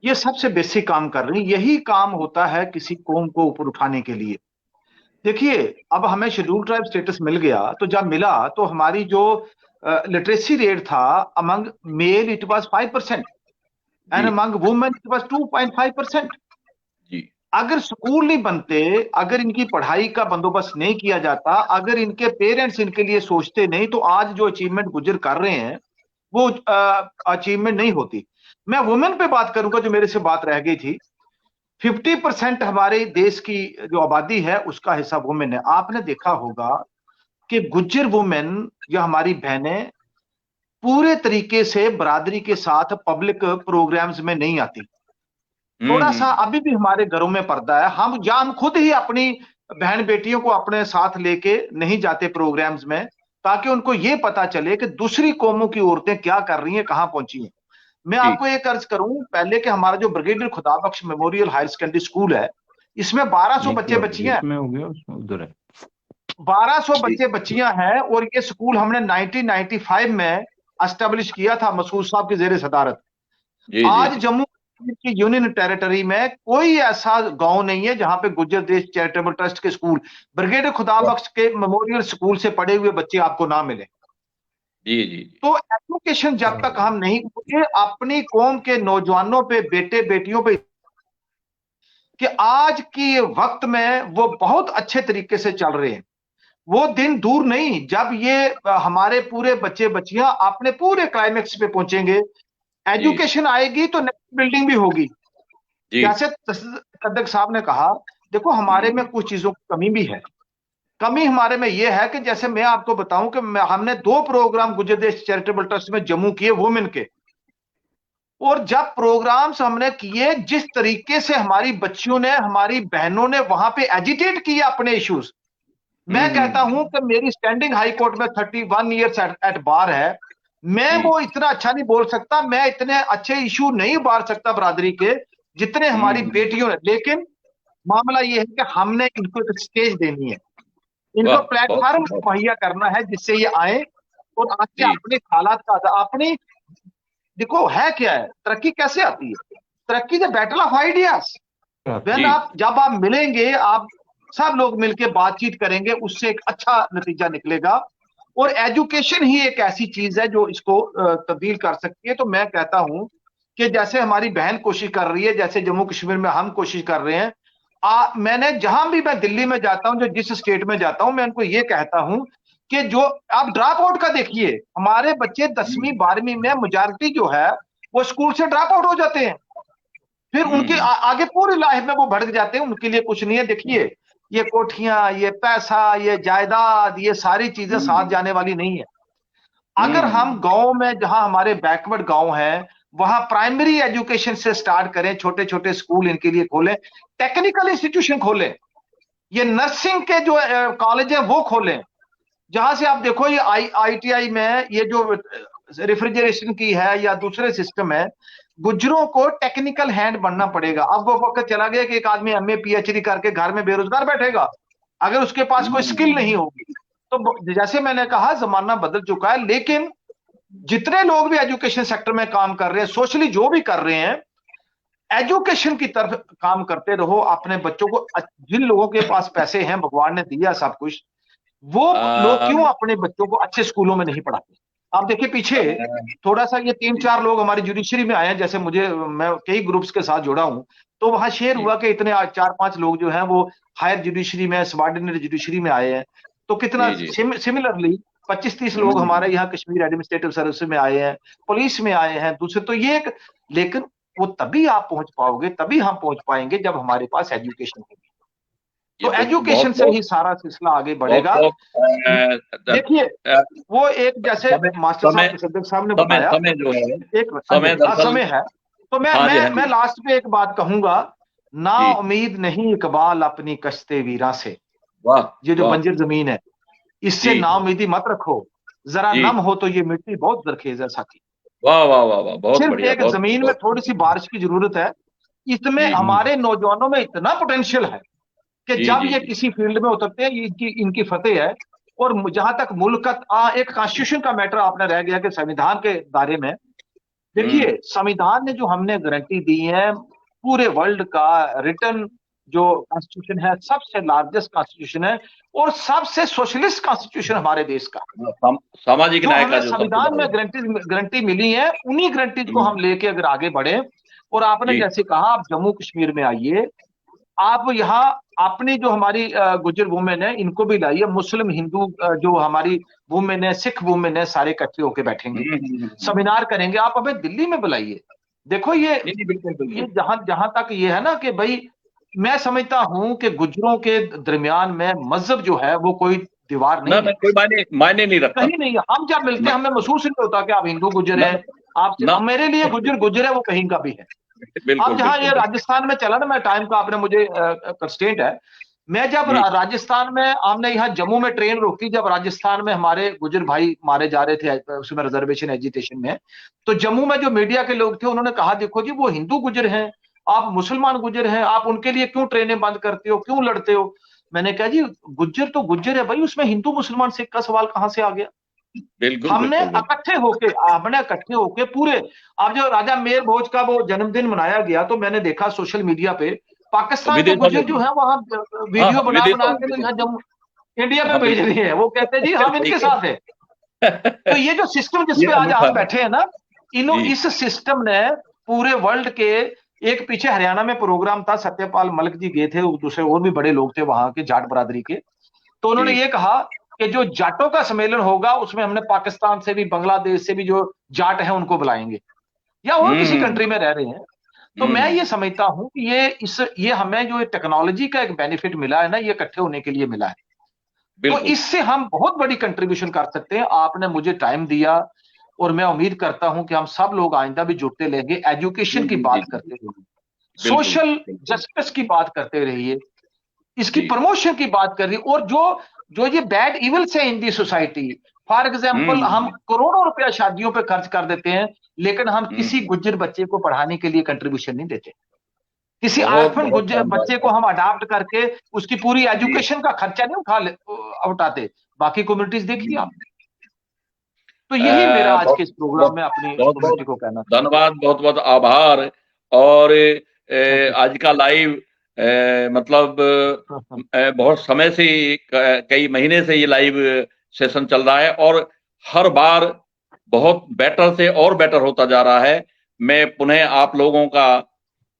ये सबसे बेसिक काम कर रही है। यही काम होता है किसी कौम को ऊपर उठाने के लिए। देखिए, अब हमें शेड्यूल ट्राइब स्टेटस मिल गया, तो जब मिला तो हमारी जो लिटरेसी रेट था among male it was 5% and among women it was 2.5%। अगर स्कूल नहीं बनते, अगर इनकी पढ़ाई का बंदोबस्त नहीं किया जाता, अगर इनके पेरेंट्स इनके लिए सोचते नहीं, तो आज जो अचीवमेंट गुजर कर रहे हैं वो अचीवमेंट नहीं होती। मैं वुमेन पे बात करूंगा, जो मेरे से बात रह गई थी। 50% हमारे देश की जो आबादी है उसका हिस्सा वुमेन है। आपने देखा होगा कि गुज्जर वुमेन या हमारी बहनें पूरे तरीके से बरादरी के साथ पब्लिक प्रोग्राम्स में नहीं आती। थोड़ा सा अभी भी हमारे घरों में पर्दा है। हम खुद ही अपनी बहन बेटियों को अपने साथ लेके नहीं जाते प्रोग्राम्स में, ताकि उनको ये पता चले कि दूसरी कौमों की औरतें क्या कर रही हैं, कहां पहुंची हैं। मैं आपको एक अर्ज करूं, पहले के हमारा जो brigadier Khudabakhsh memorial higher secondary school है, इसमें 1200 बच्चे बच्चियां हैं, 1200 बच्चे बच्चियां हैं। और ये स्कूल हमने 1995 में एस्टेब्लिश किया था मसूद साहब की जेर सदारत। आज जम्मू की यूनियन टेरिटरी में कोई ऐसा गांव नहीं है जहां पे गुज्जर देश चैरिटेबल ट्रस्ट के स्कूल, ब्रिगेडियर खुदाबख्श के मेमोरियल स्कूल से पढ़े हुए बच्चे आपको ना मिले। तो एजुकेशन जब तक हम नहीं करेंगे अपनी कौम के नौजवानों पे, बेटे बेटियों पे, कि आज की वक्त में वो बहुत अच्छे तरीके से चल रहे हैं, वो दिन दूर नहीं जब ये हमारे पूरे बच्चे बच्चियां अपने पूरे क्लाइमेक्स पे पहुंचेंगे। एजुकेशन आएगी तो नेक्स्ट बिल्डिंग भी होगी। जैसे सदक साहब ने कहा, देखो हमारे में कुछ चीजों की कमी भी है। कमी हमारे में यह है कि जैसे मैं आपको बताऊं कि हमने 2 प्रोग्राम गुजर देश चैरिटेबल ट्रस्ट में जम्मू किए वुमेन के, और जब प्रोग्राम्स हमने किए, जिस तरीके से हमारी बच्चियों ने, हमारी बहनों ने वहां पे एजिटेट किया अपने इश्यूज, मैं कहता हूं कि मेरी स्टैंडिंग हाई कोर्ट में 31 ईयर्स एट बार है। मैं वो इतना अच्छा नहीं बोल सकता, मैं इतने अच्छे इशू नहीं उबार सकता बरादरी के जितने हमारी बेटियों ने। लेकिन मामला ये है कि हमने इनको एक स्टेज देनी है, इनको प्लेटफॉर्म मुहैया करना है जिससे ये आए और आके अपने हालात का अपनी, देखो है क्या है तरक्की, कैसे आती है तरक्की? The battle of ideas. जब आप मिलेंगे, आप सब लोग मिलके बातचीत करेंगे, उससे एक अच्छा नतीजा निकलेगा। और एजुकेशन ही एक ऐसी चीज है जो इसको तब्दील कर सकती है। तो मैं कहता हूं कि जैसे हमारी बहन कोशिश कर रही है, जैसे जम्मू कश्मीर में हम कोशिश कर रहे हैं, मैंने जहां भी मैं दिल्ली में जाता हूं, जो जिस स्टेट में जाता हूं, मैं उनको ये कहता हूं कि जो आप ड्रॉप आउट का देखिए, हमारे बच्चे 10वीं 12वीं में मेजॉरिटी जो है वो स्कूल से ड्रॉप आउट हो जाते हैं, फिर उनकी आगे पूरी लाइफ में वो भड़क जाते हैं, उनके लिए कुछ नहीं है। देखिए ये कोठियां, ये पैसा, ये जायदाद, ये सारी चीजें साथ जाने वाली नहीं है। अगर हम गांव में, जहां हमारे बैकवर्ड गांव हैं, वहां प्राइमरी एजुकेशन से स्टार्ट करें, छोटे छोटे स्कूल इनके लिए खोलें, टेक्निकल इंस्टीट्यूशन खोलें, ये नर्सिंग के जो कॉलेज है वो खोलें, जहां से आप देखो ये ITI में ये जो रेफ्रिजरेशन की है या दूसरे सिस्टम है, गुज्जरों को टेक्निकल हैंड बनना पड़ेगा। अब वो वक्त चला गया कि एक आदमी MA PhD करके घर में बेरोजगार बैठेगा, अगर उसके पास कोई स्किल नहीं होगी। तो जैसे मैंने कहा, जमाना बदल चुका है, लेकिन जितने लोग भी एजुकेशन सेक्टर में काम कर रहे हैं, सोशली जो भी कर रहे हैं, एजुकेशन की तरफ काम करते रहो। अपने बच्चों को, जिन लोगों के पास पैसे हैं, भगवान ने दिया सब कुछ, वो लोग क्यों अपने बच्चों को अच्छे स्कूलों में नहीं पढ़ाते? आप देखिए पीछे थोड़ा सा, ये 3-4 लोग हमारी जुडिशरी में आए हैं, जैसे मैं कई ग्रुप्स के साथ जुड़ा हूं, तो वहां शेयर हुआ कि इतने 4-5 लोग जो हैं वो हायर जुडिशरी में, सबऑर्डिनेट जुडिशरी में आए हैं। तो कितना सिमिलरली 25-30 लोग हमारे यहाँ कश्मीर एडमिनिस्ट्रेटिव सर्विस में आए हैं, पुलिस में आए हैं, दूसरे। तो ये एक, लेकिन वो तभी आप पहुंच पाओगे, तभी हम पहुंच पाएंगे जब हमारे पास एजुकेशन होगी। तो एजुकेशन से ही सारा सिलसिला आगे बढ़ेगा। देखिए वो एक, जैसे मास्टर साहब सदक साहब ने बताया, एक समय है, तो मैं लास्ट में एक बात कहूंगा, ना उम्मीद नहीं इकबाल अपनी कश्ते वीरा से। ये जो बंजर जमीन है, इससे ना उम्मीदी मत रखो, जरा नम हो तो ये मिट्टी बहुत जरखेज है साथी।
वाह वाह वाह वाह, बहुत
सिर्फ
बढ़िया,
एक जमीन में थोड़ी सी बारिश की जरूरत है। इसमें हमारे नौजवानों में इतना पोटेंशियल है कि जब ये किसी फील्ड में उतरते हैं, इनकी फतेह है। और जहां तक मुल्क का एक कॉन्स्टिट्यूशन का मैटर आपने रह गया कि संविधान के बारे में, देखिए संविधान ने जो हमने गारंटी दी है, पूरे वर्ल्ड का रिटर्न जो कॉन्स्टिट्यूशन है, सबसे लार्जेस्ट कॉन्स्टिट्यूशन है और सबसे सोशलिस्ट कॉन्स्टिट्यूशन हमारे देश का।
सामाजिक न्याय का जो
संविधान में गारंटी मिली है, उन्हीं गारंटीज को हम लेके अगर आगे बढ़े। और आपने जैसे कहा, आप जम्मू कश्मीर में आइए, आप यहाँ अपनी जो हमारी गुज्जर वुमेन है, इनको भी लाइए, मुस्लिम हिंदू जो हमारी वुमेन है, सिख वुमेन है, सारे इकट्ठे होके बैठेंगे, सेमिनार करेंगे। आप हमें दिल्ली में बुलाइए। देखो ये जहां तक ये है ना कि भाई, मैं समझता हूं कि गुज्जरों के दरमियान में मजहब जो है वो कोई दीवार नहीं है,
कोई मायने नहीं रखता,
कहीं नहीं है। हम जब मिलते हैं हमें महसूस नहीं होता कि आप हिंदू गुज्जर हैं, आप मेरे लिए गुज्जर है वो कहीं का भी है। अब जहां ये राजस्थान में चला ना, मैं टाइम का, आपने मुझे कंस्ट्रेंट है, मैं जब राजस्थान में, हमने यहाँ जम्मू में ट्रेन रोकी, जब राजस्थान में हमारे गुज्जर भाई मारे जा रहे थे उसमें रिजर्वेशन एजिटेशन में, तो जम्मू में जो मीडिया के लोग थे उन्होंने कहा, देखो जी वो हिंदू गुज्जर हैं, आप मुसलमान गुज्जर हैं, आप उनके लिए क्यों ट्रेनें बंद करते हो, क्यों लड़ते हो? मैंने कहा जी गुज्जर तो गुज्जर है भाई, उसमें हिंदू मुसलमान सिख का सवाल कहां से आ गया? हमने इकट्ठे होके पूरे, अब जो राजा मेयर भोज का वो जन्मदिन मनाया गया, तो मैंने देखा सोशल मीडिया पे पाकिस्तान के गुज्जर जो है वहां वीडियो बना के यहाँ जम्मू इंडिया में भेज रहे हैं। वो कहते हैं जी हम इनके साथ है। तो ये जो सिस्टम जिसपे आज आप बैठे हैं ना, इस सिस्टम ने पूरे वर्ल्ड के, एक पीछे हरियाणा में प्रोग्राम था, सत्यपाल मलिक जी गए थे, दूसरे और भी बड़े लोग थे वहां के जाट बरादरी के, तो उन्होंने ये कहा कि जो जाटों का सम्मेलन होगा उसमें हमने पाकिस्तान से भी, बांग्लादेश से भी जो जाट हैं उनको बुलाएंगे, या और किसी कंट्री में रह रहे हैं। तो मैं ये समझता हूं कि ये हमें जो टेक्नोलॉजी का एक बेनिफिट मिला है ना, ये इकट्ठे होने के लिए मिला है, तो इससे हम बहुत बड़ी कंट्रीब्यूशन कर सकते हैं। आपने मुझे टाइम दिया और मैं उम्मीद करता हूं कि हम सब लोग आइंदा भी जुड़ते रहेंगे, एजुकेशन की बात करते रहिए, सोशल जस्टिस की बात करते रहिए, इसकी प्रमोशन की बात कर रही, और जो ये बैड इवल्स है इन दी सोसाइटी, फॉर एग्जाम्पल हम करोड़ों रुपया शादियों पे खर्च कर देते हैं, लेकिन हम किसी गुज्जर बच्चे को पढ़ाने के लिए कंट्रीब्यूशन नहीं देते, किसी आर्फन गुज्जर बच्चे को हम अडॉप्ट करके उसकी पूरी एजुकेशन का खर्चा नहीं उठाते। बाकी कम्युनिटीज देखिए आप। तो यही मेरा आज के इस प्रोग्राम में अपनी कम्युनिटी को कहना।
धन्यवाद, बहुत बहुत आभार। और आज का लाइव मतलब बहुत समय से, कई महीने से ये लाइव सेशन चल रहा है और हर बार बहुत बेटर से और बेटर होता जा रहा है। मैं पुनः आप लोगों का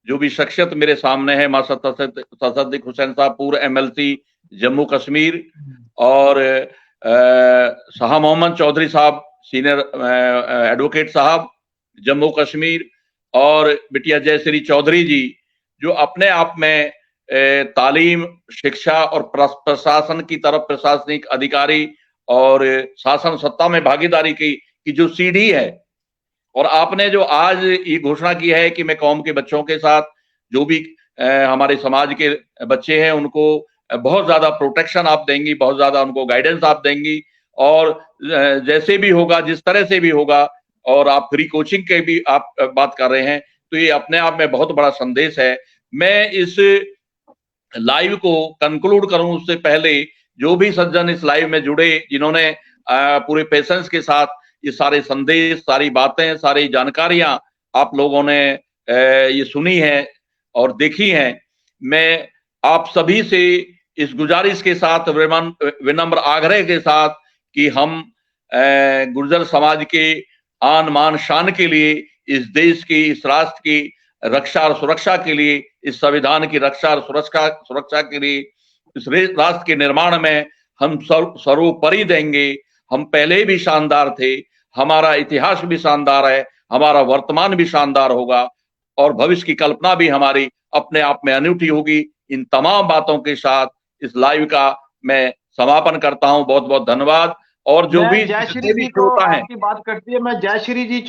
जो भी शख्सियत मेरे सामने है, तसद्दुक हुसैन साहब, पूर्व MLC जम्मू कश्मीर, और शाह मोहम्मद चौधरी साहब, सीनियर एडवोकेट साहब जम्मू कश्मीर, और बिटिया जयश्री चौधरी जी, जो अपने आप में तालीम, शिक्षा और प्रशासन की तरफ प्रशासनिक अधिकारी और शासन सत्ता में भागीदारी की जो सीढ़ी है। और आपने जो आज ये घोषणा की है कि मैं कौम के बच्चों के साथ, जो भी हमारे समाज के बच्चे हैं, उनको बहुत ज्यादा प्रोटेक्शन आप देंगी, बहुत ज्यादा उनको गाइडेंस आप देंगी, और जैसे भी होगा, जिस तरह से भी होगा, और आप फ्री कोचिंग के भी आप बात कर रहे हैं, तो ये अपने आप में बहुत बड़ा संदेश है। मैं इस लाइव को कंक्लूड करूं उससे पहले, जो भी सज्जन इस लाइव में जुड़े, जिन्होंने पूरे पेशेंस के साथ ये सारे संदेश, सारी बातें, सारी जानकारियां आप लोगों ने ये सुनी है और देखी हैं, मैं आप सभी से इस गुजारिश के साथ, विनम्र आग्रह के साथ, कि हम गुर्जर समाज के आन मान शान के लिए, इस देश की, इस राष्ट्र की रक्षा और सुरक्षा के लिए, इस संविधान की रक्षा और सुरक्षा के लिए, इस राष्ट्र के निर्माण में हम सर्वोपरि देंगे। हम पहले भी शानदार थे, हमारा इतिहास भी शानदार है, हमारा वर्तमान भी शानदार होगा, और भविष्य की कल्पना भी हमारी अपने आप में अनूठी होगी। इन तमाम बातों के साथ इस लाइव का मैं समापन करता हूं। बहुत बहुत धन्यवाद। और जो भी
जयश्री जी को आपकी बात करती है, मैं जयश्री जी